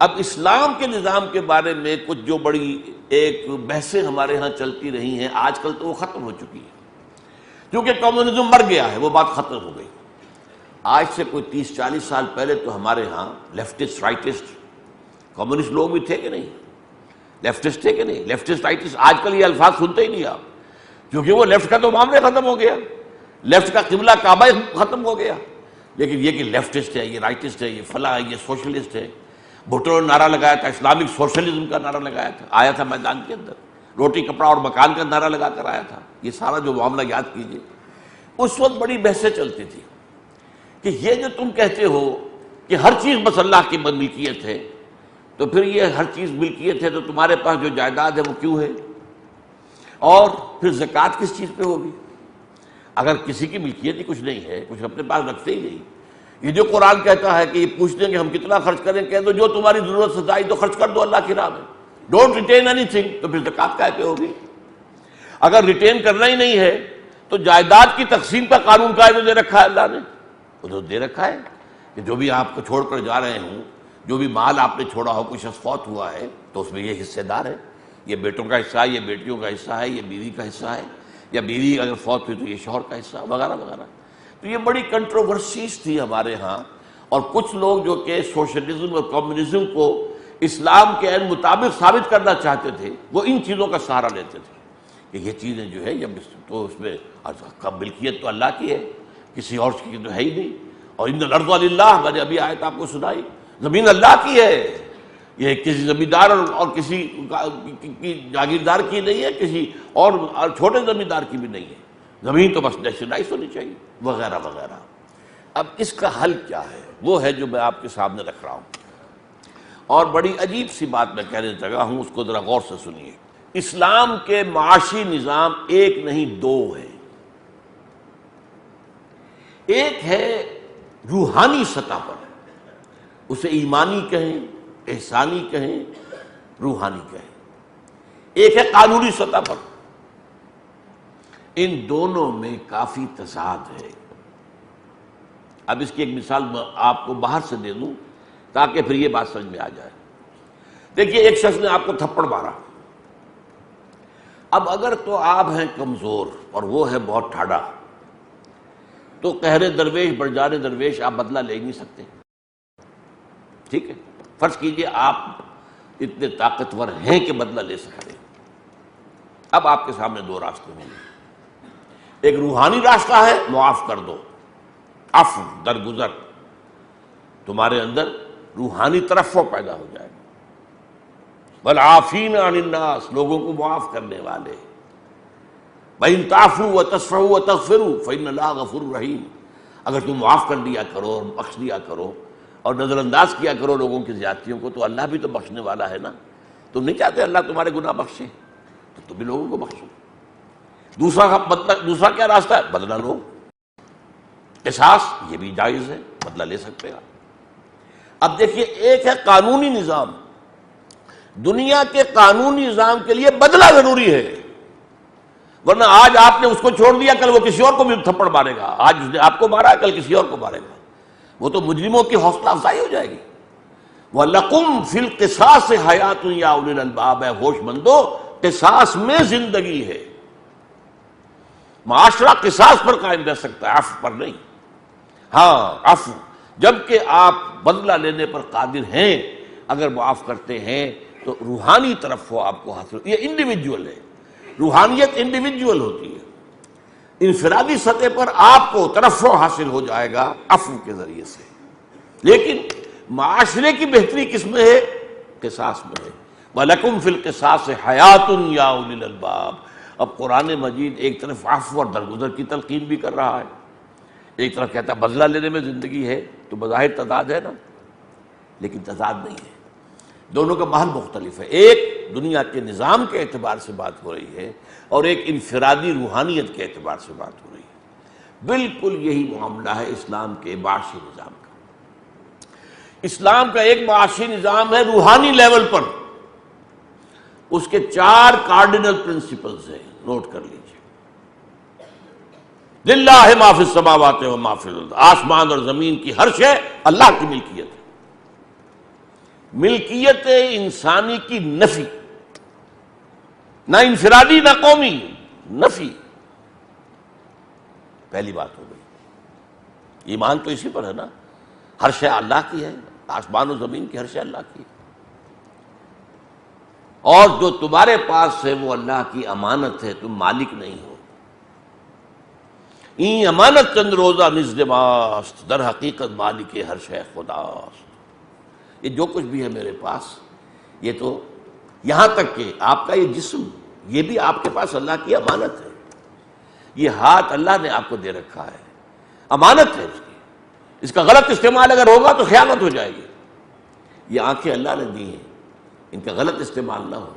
اب اسلام کے نظام کے بارے میں کچھ جو بڑی ایک بحثیں ہمارے ہاں چلتی رہی ہیں، آج کل تو وہ ختم ہو چکی ہے، کیونکہ کمیونزم مر گیا ہے، وہ بات ختم ہو گئی۔ آج سے کوئی 30-40 سال پہلے تو ہمارے ہاں لیفٹسٹ، رائٹسٹ، کمیونسٹ لوگ بھی تھے کہ نہیں؟ لیفٹسٹ تھے کہ نہیں؟ لیفٹسٹ، رائٹسٹ، آج کل یہ الفاظ سنتے ہی نہیں آپ، کیونکہ وہ لیفٹ کا تو معاملہ ختم ہو گیا، لیفٹ کا قبلہ کعبہ ختم ہو گیا۔ لیکن یہ کہ لیفٹسٹ ہے، یہ رائٹسٹ ہے، یہ فلاں ہے، یہ سوشلسٹ ہے۔ بھٹو نے نعرہ لگایا تھا، اسلامک سوشلزم کا نعرہ لگایا تھا، آیا تھا میدان کے اندر، روٹی کپڑا اور مکان کا نعرہ لگا کر آیا تھا۔ یہ سارا جو معاملہ یاد کیجئے، اس وقت بڑی بحثیں چلتی تھی کہ یہ جو تم کہتے ہو کہ ہر چیز بس اللہ کی ملکیت ہے، تو پھر یہ ہر چیز ملکیت ہے تو تمہارے پاس جو جائیداد ہے وہ کیوں ہے؟ اور پھر زکوٰۃ کس چیز پہ ہوگی؟ اگر کسی کی ملکیت ہی کچھ نہیں ہے، کچھ اپنے پاس رکھتے ہی نہیں، یہ جو قرآن کہتا ہے کہ یہ پوچھتے ہیں کہ ہم کتنا خرچ کریں، کہہ دو جو تمہاری ضرورت سے زائد تو خرچ کر دو اللہ کی راہ میں، ڈونٹ ریٹین اینی تھنگ، تو پھر زکوٰۃ کہاں پہ ہوگی؟ اگر ریٹین کرنا ہی نہیں ہے تو جائیداد کی تقسیم کا قانون قاعدہ دے رکھا ہے اللہ نے، وہ تو دے رکھا ہے کہ جو بھی آپ کو چھوڑ کر جا رہے ہوں، جو بھی مال آپ نے چھوڑا ہو، کوئی شخص فوت ہوا ہے تو اس میں یہ حصے دار ہے، یہ بیٹوں کا حصہ ہے، یہ بیٹیوں کا حصہ ہے، یہ بیوی کا حصہ ہے، یا بیوی اگر فوت ہوئی تو یہ شوہر کا حصہ وغیرہ وغیرہ۔ تو یہ بڑی کنٹروورسیز تھی ہمارے ہاں، اور کچھ لوگ جو کہ سوشلزم اور کمیونزم کو اسلام کے عین مطابق ثابت کرنا چاہتے تھے، وہ ان چیزوں کا سہارا لیتے تھے کہ یہ چیزیں جو ہے تو اس میں ملکیت تو اللہ کی ہے، کسی اور کی تو ہے ہی نہیں، اور ان الارض للہ، میں نے ابھی آیت آپ کو سنائی، زمین اللہ کی ہے، یہ کسی زمیندار اور کسی کی جاگیردار کی نہیں ہے، کسی اور چھوٹے زمیندار کی بھی نہیں ہے، زمین تو بس نیشنلائز ہونی چاہیے وغیرہ وغیرہ۔ اب اس کا حل کیا ہے؟ وہ ہے جو میں آپ کے سامنے رکھ رہا ہوں، اور بڑی عجیب سی بات میں کہنے لگا ہوں، اس کو ذرا غور سے سنیے۔ اسلام کے معاشی نظام ایک نہیں دو ہے۔ ایک ہے روحانی سطح پر، اسے ایمانی کہیں، احسانی کہیں، روحانی کہیں۔ ایک ہے قانونی سطح پر۔ ان دونوں میں کافی تضاد ہے۔ اب اس کی ایک مثال میں آپ کو باہر سے دے دوں تاکہ پھر یہ بات سمجھ میں آ جائے۔ دیکھیے، ایک شخص نے آپ کو تھپڑ مارا، اب اگر تو آپ ہیں کمزور اور وہ ہے بہت ٹھاڑا، تو قہر درویش بڑھ جانے درویش آپ بدلہ لے نہیں سکتے، ٹھیک ہے؟ فرض کیجئے آپ اتنے طاقتور ہیں کہ بدلہ لے سکتے ہیں۔ اب آپ کے سامنے دو راستے ہوں گے، ایک روحانی راستہ ہے، معاف کر دو، عفو، درگزر، تمہارے اندر روحانی ترفع پیدا ہو جائے گا، والعافین عن الناس، لوگوں کو معاف کرنے والے، وَإِن تَعْفُوا وَتَصْفَحُوا وَتَغْفِرُوا فَإِنَّ اللَّهَ غَفُورٌ رَحِيمٌ۔ اگر تم معاف کر دیا کرو اور بخش دیا کرو اور نظر انداز کیا کرو لوگوں کی زیادتیوں کو، تو اللہ بھی تو بخشنے والا ہے نا۔ تم نہیں چاہتے اللہ تمہارے گناہ بخشے، تو تم بھی لوگوں کو بخشو۔ دوسرا کیا راستہ ہے؟ بدلہ لو، قصاص، یہ بھی جائز ہے، بدلہ لے سکتے ہیں۔ اب دیکھیے، ایک ہے قانونی نظام، دنیا کے قانونی نظام کے لیے بدلہ ضروری ہے، ورنہ آج آپ نے اس کو چھوڑ دیا، کل وہ کسی اور کو بھی تھپڑ مارے گا، آج اس نے آپ کو مارا، کل کسی اور کو مارے گا، وہ تو مجرموں کی حوصلہ افزائی ہو جائے گی۔ وَلَكُمْ فِي الْقِصَاصِ حَيَاةٌ يَا أُولِي الْأَلْبَابِ، اے ہوش مندو، قصاص میں زندگی ہے۔ معاشرہ قصاص پر قائم رہ سکتا ہے، عفو پر نہیں۔ ہاں، عفو، جبکہ آپ بدلہ لینے پر قادر ہیں، اگر معاف کرتے ہیں تو روحانی طرف وہ آپ کو حاصل، یہ انڈیویجول ہے، روحانیت انڈیویجول ہوتی ہے، انفرادی سطح پر آپ کو ترفع حاصل ہو جائے گا عفو کے ذریعے سے، لیکن معاشرے کی بہتری کس میں ہے؟ قصاص میں ہے۔ وَلَكُمْ فِي الْقِصَاصِ حَيَاةٌ يَا أُولِي الْأَلْبَابِ۔ اب قرآن مجید ایک طرف عفو اور درگزر کی تلقین بھی کر رہا ہے، ایک طرف کہتا ہے بدلہ لینے میں زندگی ہے، تو بظاہر تضاد ہے نا، لیکن تضاد نہیں ہے، دونوں کا محل مختلف ہے۔ ایک دنیا کے نظام کے اعتبار سے بات ہو رہی ہے، اور ایک انفرادی روحانیت کے اعتبار سے بات ہو رہی ہے۔ بالکل یہی معاملہ ہے اسلام کے معاشی نظام کا۔ اسلام کا ایک معاشی نظام ہے روحانی لیول پر، اس کے 4 کارڈینل پرنسپلز ہیں، نوٹ کر لیجیے۔ للہ ما فی السماوات و ما فی الارض، آسمان اور زمین کی ہر شے اللہ کی ملکیت ہے۔ ملکیت انسانی کی نفی، نہ انفرادی نہ قومی، نفی، پہلی بات ہو گئی۔ ایمان تو اسی پر ہے نا، ہر شے اللہ کی ہے، آسمان و زمین کی ہر شے اللہ کی ہے، اور جو تمہارے پاس ہے وہ اللہ کی امانت ہے، تم مالک نہیں ہو۔ این امانت چند روزہ نزد ماست، در حقیقت مالک ہر شے خداست۔ یہ جو کچھ بھی ہے میرے پاس، یہ تو یہاں تک کہ آپ کا یہ جسم، یہ بھی آپ کے پاس اللہ کی امانت ہے۔ یہ ہاتھ اللہ نے آپ کو دے رکھا ہے، امانت ہے اس کا غلط استعمال اگر ہوگا تو خیانت ہو جائے گی۔ یہ آنکھیں اللہ نے دی ہیں، ان کا غلط استعمال نہ ہو۔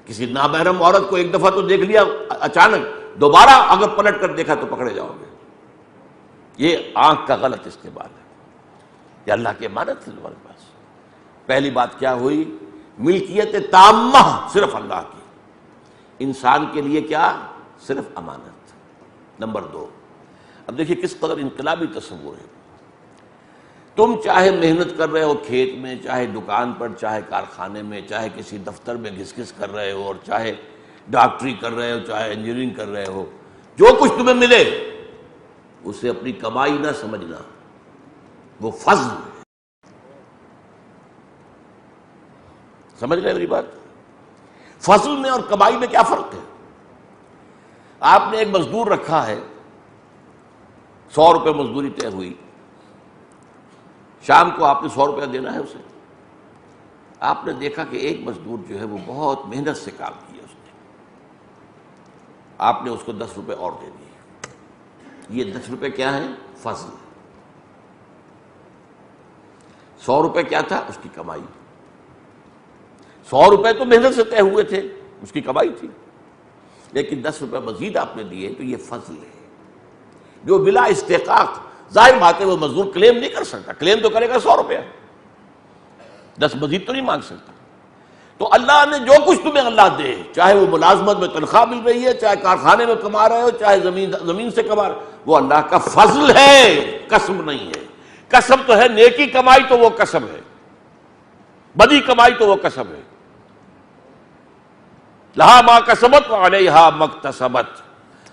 کسی نامحرم عورت کو ایک دفعہ تو دیکھ لیا اچانک، دوبارہ اگر پلٹ کر دیکھا تو پکڑے جاؤ گے۔ یہ آنکھ کا غلط استعمال ہے، یہ اللہ کی امانت ہے تمہارے پاس۔ پہلی بات کیا ہوئی؟ ملکیت تامہ صرف اللہ کی، انسان کے لیے کیا؟ صرف امانت۔ نمبر 2، اب دیکھیے کس قدر انقلابی تصور ہے۔ تم چاہے محنت کر رہے ہو کھیت میں، چاہے دکان پر، چاہے کارخانے میں، چاہے کسی دفتر میں گھس گھس کر رہے ہو، اور چاہے ڈاکٹری کر رہے ہو، چاہے انجینئرنگ کر رہے ہو، جو کچھ تمہیں ملے اسے اپنی کمائی نہ سمجھنا، وہ فضل ہے۔ سمجھ گئے میری بات؟ فضل میں اور کمائی میں کیا فرق ہے؟ آپ نے ایک مزدور رکھا ہے، 100 روپے مزدوری طے ہوئی، شام کو آپ نے 100 روپیہ دینا ہے اسے۔ آپ نے دیکھا کہ ایک مزدور جو ہے وہ بہت محنت سے کام کیا اس نے، آپ نے اس کو 10 روپے اور دے دیے۔ یہ 10 روپے کیا ہیں؟ فضل۔ 100 روپے کیا تھا؟ اس کی کمائی۔ 100 روپے تو محنت سے طے ہوئے تھے، اس کی کمائی تھی، لیکن 10 روپے مزید آپ نے دیے تو یہ فضل ہے جو بلا استحقاق۔ ظاہر بات ہے وہ مزدور کلیم نہیں کر سکتا، کلیم تو کرے گا 100 روپیہ، 10 مزید تو نہیں مانگ سکتا۔ تو اللہ نے جو کچھ تمہیں اللہ دے، چاہے وہ ملازمت میں تنخواہ مل رہی ہے، چاہے کارخانے میں کما رہے ہو، چاہے زمین سے کما رہے ہو، وہ اللہ کا فضل ہے، قسم نہیں ہے۔ قسم تو ہے، نیکی کمائی تو وہ قسم ہے، بدی کمائی تو وہ قسم ہے۔ لہا ما کسبت وعلیہا ما اکتسبت،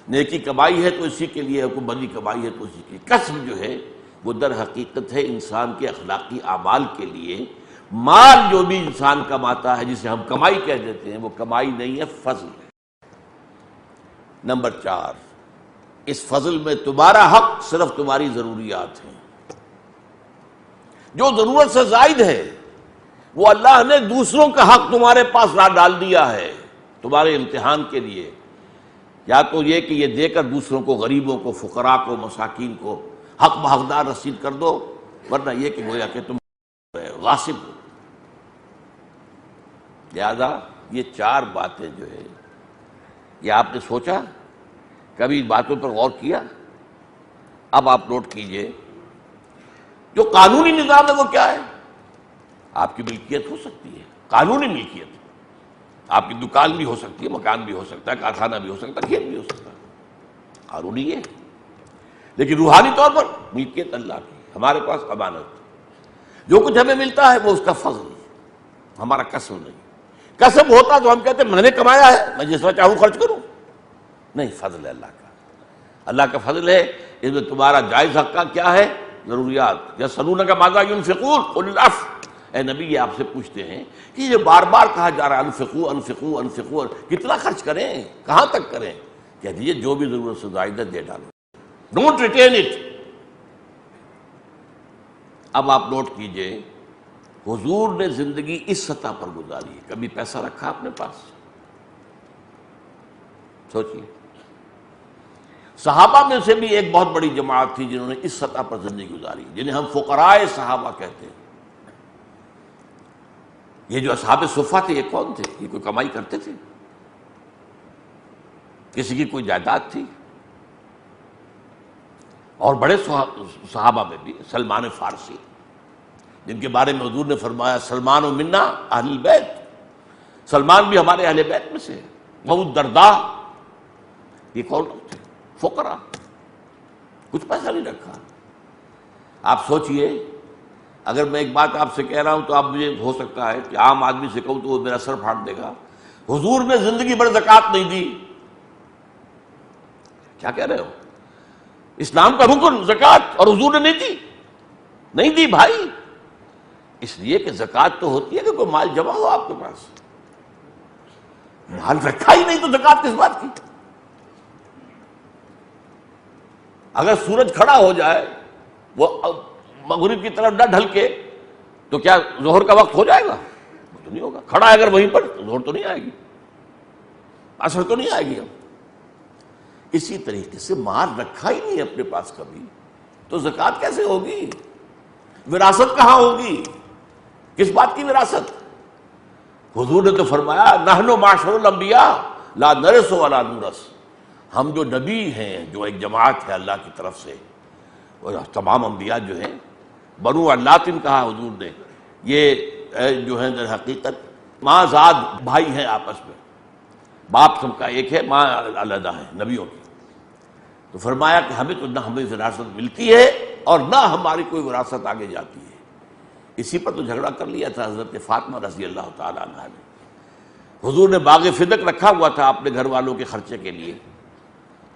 نیکی کمائی ہے تو اسی کے لیے، کوئی بدی کمائی ہے تو اسی کے لیے۔ قسم جو ہے وہ در حقیقت ہے انسان کے اخلاقی اعمال کے لیے۔ مال جو بھی انسان کماتا ہے جسے ہم کمائی کہہ دیتے ہیں، وہ کمائی نہیں ہے، فضل ہے۔ نمبر 4، اس فضل میں تمہارا حق صرف تمہاری ضروریات ہیں۔ جو ضرورت سے زائد ہے وہ اللہ نے دوسروں کا حق تمہارے پاس ڈال دیا ہے تمہارے امتحان کے لیے۔ یا تو یہ کہ یہ دے کر دوسروں کو، غریبوں کو، فقراء کو، مساکین کو حق بحقدار رسید کر دو، ورنہ یہ کہ گویا کہ تم غاصب ہو۔ لہذا یہ 4 باتیں جو ہے، یہ آپ نے سوچا، کبھی ان باتوں پر غور کیا؟ اب آپ نوٹ کیجئے، جو قانونی نظام ہے وہ کیا ہے؟ آپ کی ملکیت ہو سکتی ہے، قانونی ملکیت، آپ کی دکان بھی ہو سکتی ہے، مکان بھی ہو سکتا ہے، کارخانہ بھی ہو سکتا ہے، کھیت بھی ہو سکتا ہے، قانونی یہ ہے۔ لیکن روحانی طور پر ملکیت اللہ کی، ہمارے پاس امانت، جو کچھ ہمیں ملتا ہے وہ اس کا فضل، ہمارا کسب نہیں۔ کسب ہوتا تو ہم کہتے ہیں میں نے کمایا ہے، میں جس طرح چاہوں خرچ کروں، نہیں، فضل ہے اللہ کا۔ اللہ کا فضل ہے، اس میں تمہارا جائز حق کا کیا ہے؟ ضروریات۔ یسألونک ماذا ینفقون قل العفو، اے نبی یہ آپ سے پوچھتے ہیں کہ یہ بار بار کہا جا رہا ہے انفقوا انفقوا انفقوا، کتنا خرچ کریں، کہاں تک کریں؟ کہہ دیجیے جو بھی ضرورت سے زائد ہے دے ڈالو، ڈونٹ ریٹین اٹ۔ اب آپ نوٹ کیجئے، حضور نے زندگی اس سطح پر گزاری ہے، کبھی پیسہ رکھا اپنے پاس؟ سوچئے، صحابہ میں سے بھی ایک بہت بڑی جماعت تھی جنہوں نے اس سطح پر زندگی گزاری، جنہیں ہم فقراء صحابہ کہتے ہیں۔ یہ جو اصحاب صفہ تھے، یہ کون تھے؟ یہ کوئی کمائی کرتے تھے؟ کسی کی کوئی جائیداد تھی؟ اور بڑے صحابہ میں بھی سلمان فارسی، جن کے بارے میں حضور نے فرمایا سلمان منا اہل البیت، سلمان بھی ہمارے اہل بیت میں سے۔ ابو الدرداء، یہ کون لوگ تھے؟ فقراء، کچھ پیسہ نہیں رکھا۔ آپ سوچئے، اگر میں ایک بات آپ سے کہہ رہا ہوں تو آپ مجھے ہو سکتا ہے کہ عام آدمی سے کہوں تو وہ میرا سر پھاڑ دے گا، حضور نے زندگی بھر زکوٰۃ نہیں دی۔ کیا کہہ رہے ہو؟ اسلام کا رکن زکوٰۃ، اور حضور نے نہیں دی بھائی، اس لیے کہ زکوٰۃ تو ہوتی ہے کہ کوئی مال جمع ہو آپ کے پاس، مال رکھا ہی نہیں تو زکوٰۃ کس بات کی؟ اگر سورج کھڑا ہو جائے، وہ مغرب کی طرف نہ ڈھل کے، تو کیا ظہر کا وقت ہو جائے گا؟ وہ تو نہیں ہوگا۔ کھڑا ہے اگر وہیں پر تو ظہر تو نہیں آئے گی، عصر تو نہیں آئے گی۔ اسی طریقے سے مال رکھا ہی نہیں اپنے پاس کبھی، تو زکوٰۃ کیسے ہوگی؟ وراثت کہاں ہوگی؟ کس بات کی وراثت؟ حضور نے تو فرمایا نحن معاشر الانبیاء لا نرث ولا نورث، ہم جو نبی ہیں، جو ایک جماعت ہے اللہ کی طرف سے، اور تمام انبیاء جو ہیں، بنو علاتن کہا حضور نے، یہ جو ہے در حقیقت ماں زاد بھائی ہیں آپس میں، باپ سب کا ایک ہے، ماں علیحدہ ہے نبیوں کی. تو فرمایا کہ ہمیں تو نہ ہمیں وراثت ملتی ہے اور نہ ہماری کوئی وراثت آگے جاتی ہے. اسی پر تو جھگڑا کر لیا تھا حضرت فاطمہ رضی اللہ تعالیٰ عنہ نے. حضور نے باغ فدق رکھا ہوا تھا اپنے گھر والوں کے خرچے کے لیے،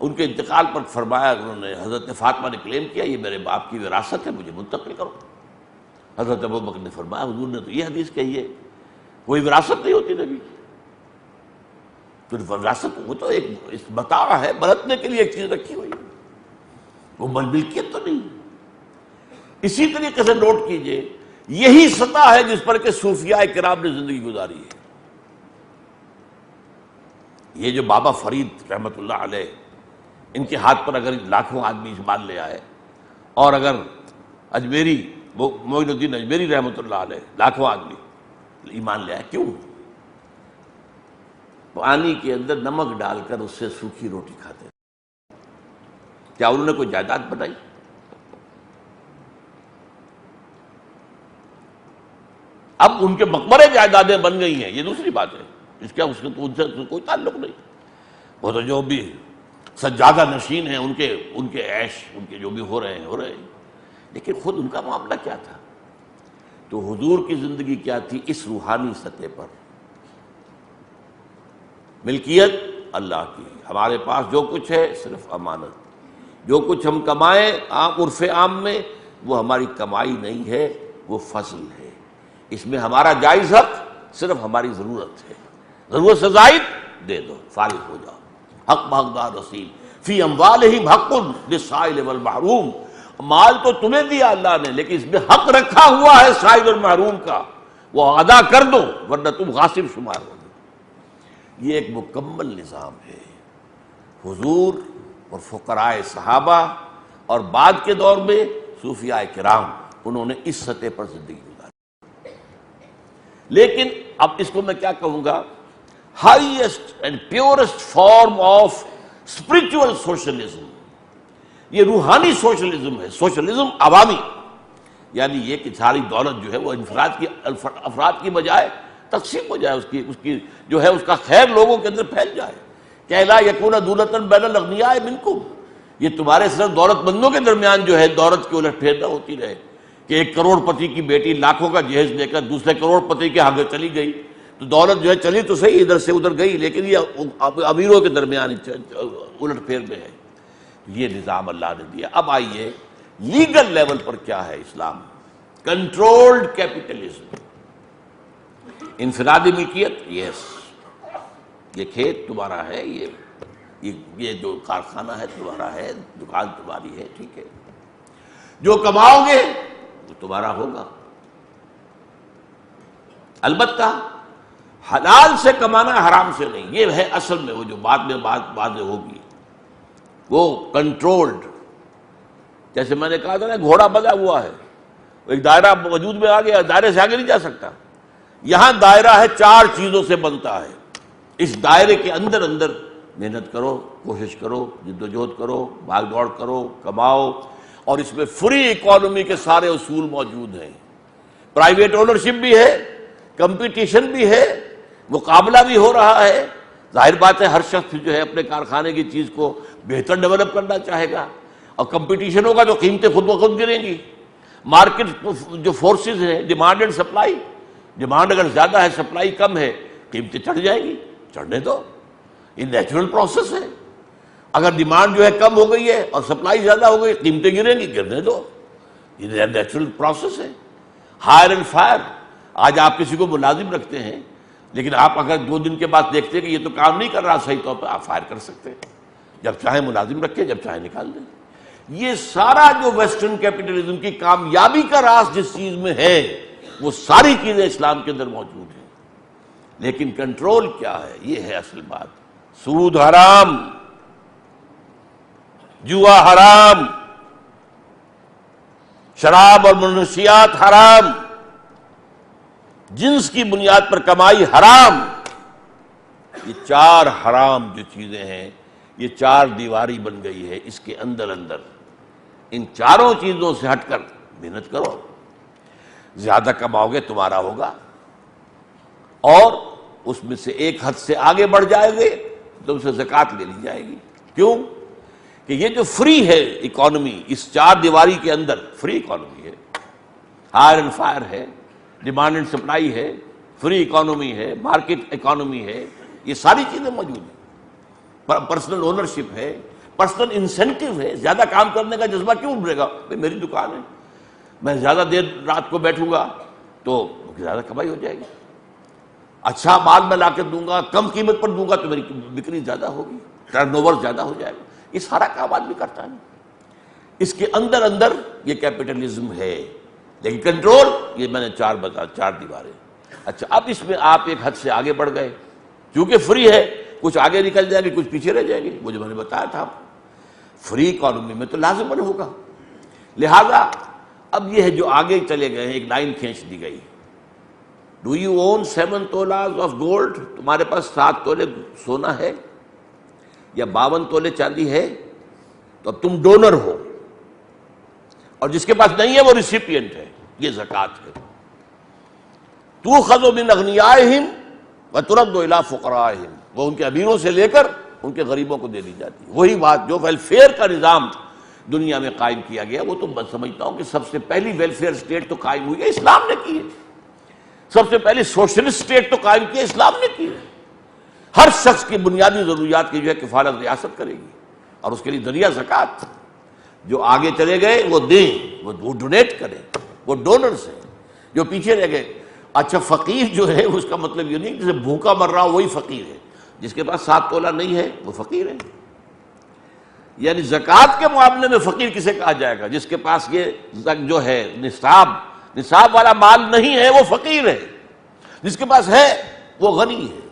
ان کے انتقال پر فرمایا، انہوں نے حضرت فاطمہ نے کلیم کیا یہ میرے باپ کی وراثت ہے، مجھے منتقل کرو. حضرت ابوبکر نے فرمایا حضور نے تو یہ حدیث کہی ہے کوئی وراثت نہیں ہوتی نبی. تو وراثت وہ تو ایک بتا رہا ہے، برتنے کے لیے ایک چیز رکھی ہوئی ہے، وہ ملکیت تو نہیں. اسی طریقے سے نوٹ کیجئے یہی سطح ہے جس پر کہ صوفیاء کرام نے زندگی گزاری ہے. یہ جو بابا فرید رحمۃ اللہ علیہ، ان کے ہاتھ پر اگر لاکھوں آدمی ایمان لے آئے، اور اگر اجمیری معین الدین اجمیری رحمۃ اللہ علیہ لاکھوں آدمی ایمان لے آئے، کیوں؟ پانی کے اندر نمک ڈال کر اس سے سوکھی روٹی کھاتے ہیں. کیا انہوں نے کوئی جائیداد بنائی؟ اب ان کے مقبرے جائیدادیں بن گئی ہیں، یہ دوسری بات ہے، اس کا اس ان سے کوئی تعلق نہیں. وہ تو جو بھی سجادہ نشین ہیں ان کے عیش، ان کے جو بھی ہو رہے ہیں، لیکن خود ان کا معاملہ کیا تھا؟ تو حضور کی زندگی کیا تھی؟ اس روحانی سطح پر ملکیت اللہ کی، ہمارے پاس جو کچھ ہے صرف امانت. جو کچھ ہم کمائیں عرف عام میں وہ ہماری کمائی نہیں ہے، وہ فضل ہے. اس میں ہمارا جائز حق صرف ہماری ضرورت ہے، ضرورت سے زائد دے دو، فارغ ہو جاؤ. حق بحقدار رسید فی اموالہم حق للسائل والمحروم. مال تو تمہیں دیا اللہ نے، لیکن اس میں حق رکھا ہوا ہے سائل اور محروم کا، وہ ادا کر دو ورنہ تم غاصب شمار ہو. یہ ایک مکمل نظام ہے. حضور اور فقراء صحابہ اور بعد کے دور میں صوفیاء کرام، انہوں نے اس سطح پر زندگی گزاری. لیکن اب اس کو میں کیا کہوں گا، highest and purest form of spiritual socialism. یہ روحانی سوشلزم ہے، سوشلزم عوامی، یعنی یہ کہ ساری دولت جو ہے وہ افراد کی بجائے تقسیم ہو جائے، اس کی جو ہے اس کا خیر لوگوں کے اندر پھیل جائے. کہ لا یکون دولۃ بین الاغنیاء منکم، یہ تمہارے صرف دولت مندوں کے درمیان جو ہے دولت کی الٹ پھیر نہ ہوتی رہے کہ ایک کروڑ پتی کی بیٹی لاکھوں کا جہیز لے کر دوسرے کروڑ پتی کے آگے چلی گئی، تو دولت جو ہے چلی تو صحیح ادھر سے ادھر گئی، لیکن یہ امیروں کے درمیان الٹ پھیر میں ہے. یہ نظام اللہ نے دیا. اب آئیے لیگل لیول پر کیا ہے اسلام؟ کنٹرولڈ کیپٹلزم، انفرادی ملکیت. یس، یہ کھیت تمہارا ہے، یہ جو کارخانہ ہے تمہارا ہے، دکان تمہاری ہے، ٹھیک ہے، جو کماؤ گے وہ تمہارا ہوگا. البتہ حلال سے کمانا ہے، حرام سے نہیں. یہ ہے اصل میں وہ جو بعد میں بات ہوگی، وہ کنٹرولڈ. جیسے میں نے کہا تھا نا، گھوڑا بندھا ہوا ہے، ایک دائرہ وجود میں آ گیا، دائرے سے آگے نہیں جا سکتا. یہاں دائرہ ہے، 4 چیزوں سے بنتا ہے. اس دائرے کے اندر محنت کرو، کوشش کرو، جدوجہد کرو، بھاگ دوڑ کرو، کماؤ، اور اس میں فری اکانومی کے سارے اصول موجود ہیں. پرائیویٹ اونرشپ بھی ہے، کمپٹیشن بھی ہے، مقابلہ بھی ہو رہا ہے. ظاہر بات ہے ہر شخص جو ہے اپنے کارخانے کی چیز کو بہتر ڈیولپ کرنا چاہے گا، اور کمپٹیشن ہوگا تو قیمتیں خود بخود گریں گی. مارکیٹ جو فورسز ہیں، ڈیمانڈ اینڈ سپلائی، ڈیمانڈ اگر زیادہ ہے سپلائی کم ہے، قیمتیں چڑھ جائیں گی. چڑھنے دو، یہ نیچرل پروسیس ہے. اگر ڈیمانڈ جو ہے کم ہو گئی ہے اور سپلائی زیادہ ہو گئی، قیمتیں گریں گی، گرنے دو، یہ نیچرل پروسیس ہے. Hire and fire. آج آپ کسی کو ملازم رکھتے ہیں، لیکن آپ اگر 2 دن کے بعد دیکھتے ہیں کہ یہ تو کام نہیں کر رہا صحیح طور پہ، آپ فائر کر سکتے ہیں. جب چاہے ملازم رکھیں، جب چاہے نکال دیں. یہ سارا جو ویسٹرن کیپٹلزم کی کامیابی کا راز جس چیز میں ہے، وہ ساری چیزیں اسلام کے اندر موجود ہیں. لیکن کنٹرول کیا ہے، یہ ہے اصل بات. سود حرام، جوا حرام، شراب اور منشیات حرام، جنس کی بنیاد پر کمائی حرام. یہ چار حرام جو چیزیں ہیں، یہ چار دیواری بن گئی ہے اس کے اندر. ان چاروں چیزوں سے ہٹ کر محنت کرو، زیادہ کماؤ گے تمہارا ہوگا، اور اس میں سے ایک حد سے آگے بڑھ جائے گے تم سے زکوٰۃ لے لی جائے گی. کیوں کہ یہ جو فری ہے اکانومی، اس چار دیواری کے اندر فری اکانومی ہے، ہائر اینڈ فائر ہے، ڈیمانڈ اینڈ سپلائی ہے، فری اکانومی ہے، مارکیٹ اکانومی ہے، یہ ساری چیزیں موجود ہیں. پرسنل اونرشپ ہے، پرسنل انسینٹیو ہے. زیادہ کام کرنے کا جذبہ کیوں ابھرے گا؟ میری دکان ہے، میں زیادہ دیر رات کو بیٹھوں گا تو زیادہ کمائی ہو جائے گی. اچھا مال میں لا کے دوں گا، کم قیمت پر دوں گا تو میری بکری زیادہ ہوگی، ٹرن اوور زیادہ ہو جائے گا. یہ سارا کام آدمی کرتا ہے. اس کے اندر یہ کیپٹلزم ہے. لیکن کنٹرول، یہ میں نے چار دیواریں. اچھا اب اس میں آپ ایک حد سے آگے بڑھ گئے، کیونکہ فری ہے، کچھ آگے نکل جائے گی، کچھ پیچھے رہ جائے گی. وہ جو میں نے بتایا تھا، فری اکانومی میں تو لازماً ہوگا. لہذا اب یہ ہے جو آگے چلے گئے ہیں، ایک لائن کھینچ دی گئی. ڈو یو اون 7 تولہs آف گولڈ؟ تمہارے پاس 7 تولے سونا ہے یا 52 تولے چاندی ہے؟ تو اب تم ڈونر ہو، اور جس کے پاس نہیں ہے وہ ریسیپینٹ ہے. یہ زکوٰۃ ہے. تؤخذ من اغنیائہم وترد الی فقرائہم، وہ ان کے امیروں سے لے کر ان کے غریبوں کو دے دی جاتی ہے. وہی بات جو ویلفیئر کا نظام دنیا میں قائم کیا گیا، وہ تو میں سمجھتا ہوں کہ سب سے پہلی ویلفیئر اسٹیٹ تو قائم ہوئی ہے اسلام نے کی ہے. سب سے پہلی سوشلسٹ اسٹیٹ تو قائم کی ہے اسلام نے کی ہے. ہر شخص کی بنیادی ضروریات کی جو ہے کفالت ریاست کرے گی، اور اس کے لیے ذریعہ زکوٰۃ. جو آگے چلے گئے وہ دیں، وہ ڈونیٹ کریں، وہ ڈونرز ہیں. جو پیچھے رہ گئے، اچھا فقیر جو ہے اس کا مطلب یہ نہیں کہ جسے بھوکا مر رہا ہو وہی فقیر ہے. جس کے پاس 7 تولہ نہیں ہے وہ فقیر ہے. یعنی زکوٰۃ کے معاملے میں فقیر کسے کہا جائے گا؟ جس کے پاس یہ جو ہے نصاب والا مال نہیں ہے وہ فقیر ہے. جس کے پاس ہے وہ غنی ہے.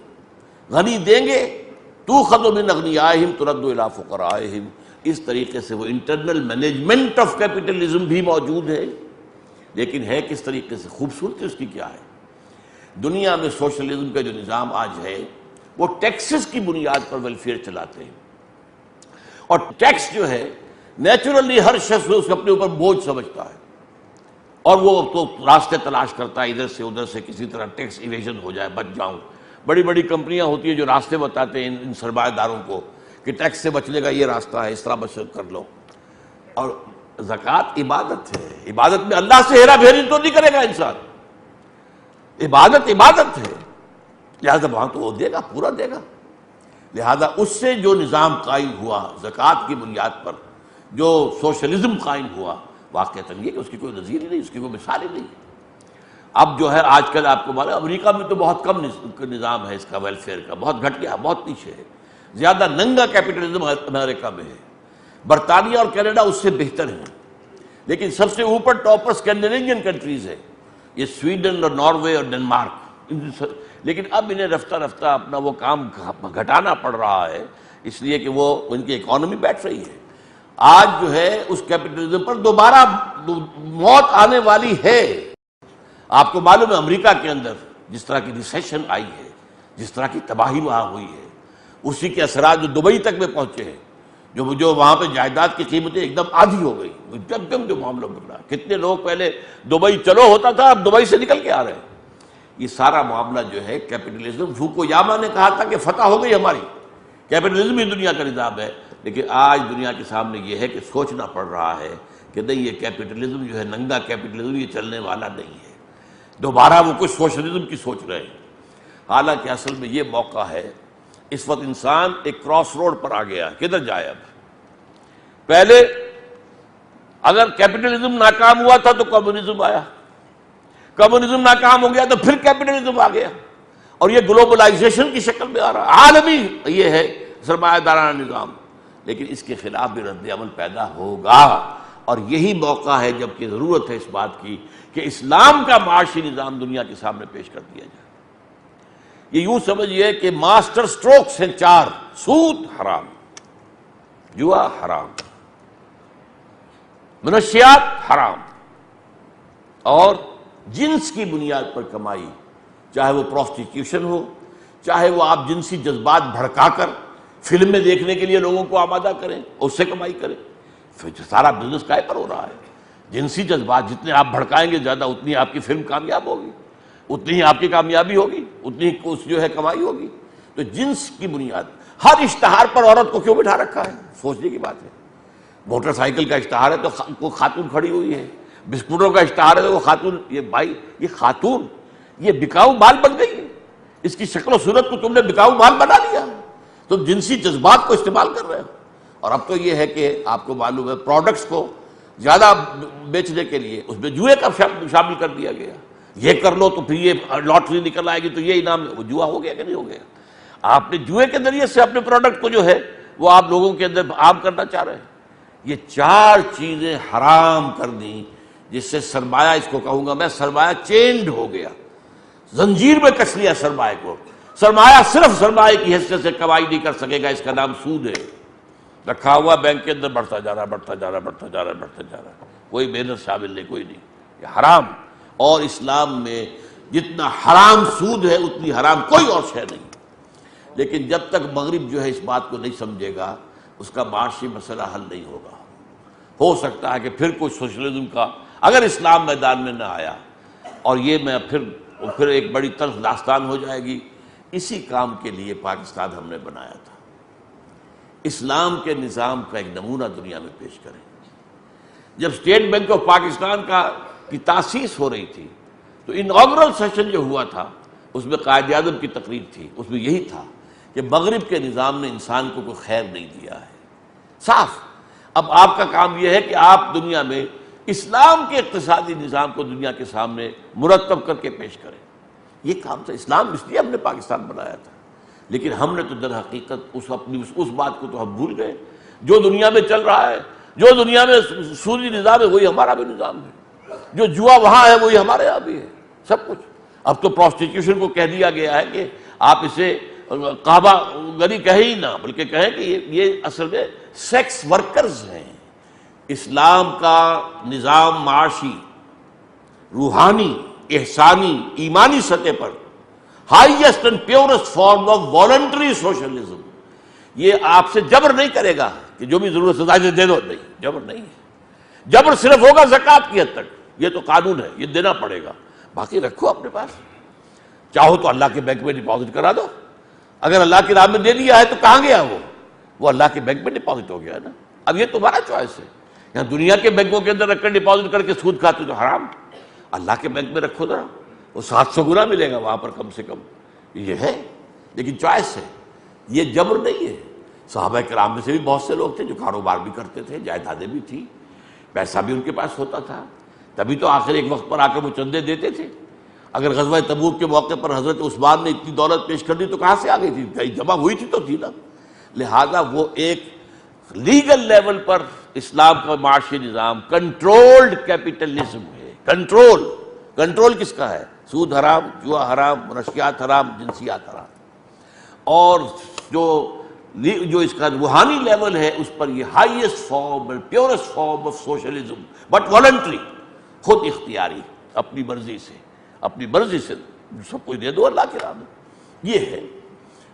غنی دیں گے، تؤخذ من اغنیائہم ترد الی فقرائہم. اس طریقے سے وہ انٹرنل مینجمنٹ آف کیپٹلزم بھی موجود ہے. لیکن ہے کس طریقے سے؟ خوبصورتی اس کی کیا ہے؟ دنیا میں سوشلزم کا جو نظام آج ہے وہ ٹیکسز کی بنیاد پر ویلفیئر چلاتے ہیں. اور ٹیکس جو ہے نیچرلی ہر شخص اس اپنے اوپر بوجھ سمجھتا ہے، اور وہ تو راستے تلاش کرتا ہے ادھر سے ادھر سے کسی طرح ٹیکس ایویژن ہو جائے، بچ جاؤں. بڑی بڑی کمپنیاں ہوتی ہیں جو راستے بتاتے ہیں ان سرمایہ داروں کو کہ ٹیکس سے بچنے کا یہ راستہ ہے، اس طرح بچ کر لو. اور زکوٰۃ عبادت ہے. عبادت میں اللہ سے ہیرا پھیری تو نہیں کرے گا انسان. عبادت ہے، لہذا وہاں تو وہ دے گا، پورا دے گا. لہذا اس سے جو نظام قائم ہوا زکوٰۃ کی بنیاد پر، جو سوشلزم قائم ہوا، واقعتاً یہ کہ اس کی کوئی نظیر ہی نہیں، اس کی کوئی مثال ہی نہیں. اب جو ہے آج کل آپ کو معلوم ہے امریکہ میں تو بہت کم نظام ہے اس کا ویلفیئر کا، بہت گھٹ گیا، بہت پیچھے ہے. زیادہ ننگا کیپٹلزم امریکہ میں ہے. برطانیہ اور کینیڈا اس سے بہتر ہیں. لیکن سب سے اوپر ٹاپ پر اسکینڈینیوین کنٹریز ہے، یہ سویڈن اور ناروے اور ڈنمارک. لیکن اب انہیں رفتہ رفتہ اپنا وہ کام گھٹانا پڑ رہا ہے، اس لیے کہ وہ ان کی اکانومی بیٹھ رہی ہے. آج جو ہے اس کیپٹلزم پر دوبارہ موت آنے والی ہے. آپ کو معلوم ہے امریکہ کے اندر جس طرح کی ریسیشن آئی ہے، جس طرح کی تباہی وہاں ہوئی ہے، اسی کے اثرات جو دبئی تک میں پہنچے ہیں. جو وہاں پہ جائیداد کی قیمتیں ایک دم آدھی ہو گئی، ایک دم جو معاملہ بگڑا. کتنے لوگ پہلے دبئی چلو ہوتا تھا، اب دبئی سے نکل کے آ رہے ہیں. یہ سارا معاملہ جو ہے کیپٹلزم، فوکویاما نے کہا تھا کہ فتح ہو گئی ہماری، کیپٹلزم ہی دنیا کا نظام ہے. لیکن آج دنیا کے سامنے یہ ہے کہ سوچنا پڑ رہا ہے کہ نہیں، یہ کیپٹلزم جو ہے ننگا کیپٹلزم، یہ چلنے والا نہیں ہے. دوبارہ وہ کچھ سوشلزم کی سوچ رہے ہیں. حالانکہ اصل میں یہ موقع ہے، اس وقت انسان ایک کراس روڈ پر آ گیا. کدھر جائے اب؟ پہلے اگر کیپٹلزم ناکام ہوا تھا تو کمیونزم آیا، کمیونزم ناکام ہو گیا تو پھر کیپٹلزم آ گیا، اور یہ گلوبلائزیشن کی شکل میں آ رہا ہے. عالمی یہ ہے سرمایہ دارانہ نظام. لیکن اس کے خلاف بھی رد عمل پیدا ہوگا، اور یہی موقع ہے جب کہ ضرورت ہے اس بات کی کہ اسلام کا معاشی نظام دنیا کے سامنے پیش کر دیا جائے. یہ یوں سمجھئے کہ ماسٹر سٹروکس ہیں 4: سود حرام، جوا حرام، منشیات حرام، اور جنس کی بنیاد پر کمائی، چاہے وہ پروسٹیٹیوشن ہو، چاہے وہ آپ جنسی جذبات بھڑکا کر فلم میں دیکھنے کے لیے لوگوں کو آمادہ کریں، اس سے کمائی کریں، پھر سارا بزنس کائے پر ہو رہا ہے؟ جنسی جذبات جتنے آپ بھڑکائیں گے زیادہ اتنی آپ کی فلم کامیاب ہوگی، اتنی ہی آپ کی کامیابی ہوگی، اتنی ہی اس جو ہے کمائی ہوگی۔ تو جنس کی بنیاد، ہر اشتہار پر عورت کو کیوں بٹھا رکھا ہے؟ سوچنے کی بات ہے۔ موٹر سائیکل کا اشتہار ہے تو کوئی خاتون کھڑی ہوئی ہے، بسکٹوں کا اشتہار ہے تو وہ خاتون، یہ بھائی یہ خاتون یہ بکاؤ مال بن گئی ہے، اس کی شکل و صورت کو تم نے بکاؤ مال بنا لیا، تم جنسی جذبات کو استعمال کر رہے ہو۔ اور اب تو یہ ہے کہ آپ کو معلوم ہے پروڈکٹس کو زیادہ بیچنے کے لیے اس میں جوئے کا شامل کر دیا گیا، یہ کر لو تو پھر یہ لاٹری نکل آئے گی تو یہ انعام، وہ جوا ہو گیا کہ نہیں ہو گیا؟ آپ نے جوئے کے ذریعے سے اپنے پروڈکٹ کو جو ہے وہ آپ لوگوں کے اندر عام کرنا چاہ رہے ہیں۔ یہ چار چیزیں حرام کر دیں، جس سے سرمایہ، اس کو کہوں گا میں سرمایہ چینڈ ہو گیا، زنجیر میں کس لیا سرمایہ کو۔ سرمایہ صرف سرمایہ کی حیثیت سے کمائی نہیں کر سکے گا، اس کا نام سود ہے، رکھا ہوا بینک کے اندر بڑھتا جا رہا بڑھتا جا رہا بڑھتا جا رہا بڑھتا جا رہا، کوئی محنت شامل نہیں، کوئی نہیں، یہ حرام۔ اور اسلام میں جتنا حرام سود ہے اتنی حرام کوئی اور شے نہیں۔ لیکن جب تک مغرب جو ہے اس بات کو نہیں سمجھے گا، اس کا معاشی مسئلہ حل نہیں ہوگا۔ ہو سکتا ہے کہ پھر کوئی سوشلزم کا، اگر اسلام میدان میں نہ آیا، اور یہ میں پھر ایک بڑی تلخ داستان ہو جائے گی۔ اسی کام کے لیے پاکستان ہم نے بنایا تھا، اسلام کے نظام کا ایک نمونہ دنیا میں پیش کریں۔ جب اسٹیٹ بینک آف پاکستان کی تاسیس ہو رہی تھی تو اناگرل سیشن جو ہوا تھا اس میں قائد اعظم کی تقریر تھی، اس میں یہی تھا کہ مغرب کے نظام نے انسان کو کوئی خیر نہیں دیا ہے، صاف۔ اب آپ کا کام یہ ہے کہ آپ دنیا میں اسلام کے اقتصادی نظام کو دنیا کے سامنے مرتب کر کے پیش کریں۔ یہ کام تھا اسلام، اس لیے ہم نے پاکستان بنایا تھا۔ لیکن ہم نے تو در حقیقت اس بات کو تو ہم بھول گئے، جو دنیا میں چل رہا ہے، جو دنیا میں سودی نظام ہے وہی ہمارا بھی نظام ہے، جو جوا وہاں ہے وہی ہمارے یہاں بھی ہے، سب کچھ۔ اب تو پروسٹیٹیوشن کو کہہ دیا گیا ہے کہ آپ اسے قحبہ گری کہیں ہی نہ، بلکہ کہیں کہ یہ اصل میں سیکس ورکرز ہیں۔ اسلام کا نظام معاشی، روحانی، احسانی، ایمانی سطح پر highest and purest form of voluntary socialism, یہ آپ سے جبر نہیں کرے گا کہ جو بھی ضرورت ہے دے دو، نہیں، جبر نہیں ہے۔ جبر صرف ہوگا زکوٰۃ کی حد تک، یہ تو قانون ہے، یہ دینا پڑے گا، باقی رکھو اپنے پاس، چاہو تو اللہ کے بینک میں ڈپازٹ کرا دو۔ اگر اللہ کی راہ میں دے دیا ہے تو کہاں گیا وہ اللہ کے بینک میں ڈپازٹ ہو گیا نا۔ اب یہ تمہارا چوائس ہے، یہاں دنیا کے بینکوں کے اندر رکھ کر ڈپازٹ کر کے سود کھاتے تو حرام، اللہ کے بینک میں رکھو ذرا، وہ 700 گنا ملے گا وہاں پر کم سے کم، یہ ہے۔ لیکن چوائس ہے، یہ جبر نہیں ہے۔ صحابہ کرام میں سے بھی بہت سے لوگ تھے جو کاروبار بھی کرتے تھے، جائیدادیں بھی تھیں، پیسہ بھی ان کے پاس ہوتا تھا، تبھی تو آخر ایک وقت پر آ کر وہ چندے دیتے تھے۔ اگر غزوہ تبوک کے موقع پر حضرت عثمان نے اتنی دولت پیش کر دی تو کہاں سے آ گئی تھی؟ کہیں جمع ہوئی تھی تو تھی نا۔ لہذا وہ ایک لیگل لیول پر اسلام کا معاشی نظام کنٹرولڈ کیپٹلزم ہے۔ کنٹرول کس کا ہے؟ سود حرام، جوا حرام، منشیات حرام، جنسیات حرام۔ اور جو اس کا روحانی لیول ہے اس پر یہ ہائیسٹ فارم اور purest form of socialism, but voluntary, خود اختیاری، اپنی مرضی سے سب کچھ دے دو اللہ کے راہ میں، یہ ہے۔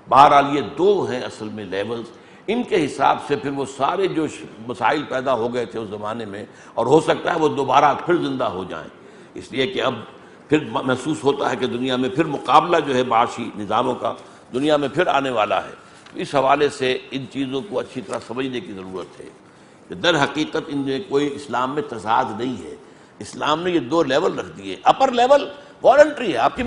بہرحال یہ دو ہیں اصل میں لیولز، ان کے حساب سے پھر وہ سارے جو مسائل پیدا ہو گئے تھے اس زمانے میں، اور ہو سکتا ہے وہ دوبارہ پھر زندہ ہو جائیں، اس لیے کہ اب پھر محسوس ہوتا ہے کہ دنیا میں پھر مقابلہ جو ہے معاشی نظاموں کا دنیا میں پھر آنے والا ہے۔ اس حوالے سے ان چیزوں کو اچھی طرح سمجھنے کی ضرورت ہے کہ در حقیقت ان میں کوئی اسلام میں تضاد نہیں ہے۔ اسلام نے یہ دو لیول رکھ دیے، اپر لیول والنٹری ہے، آپ کی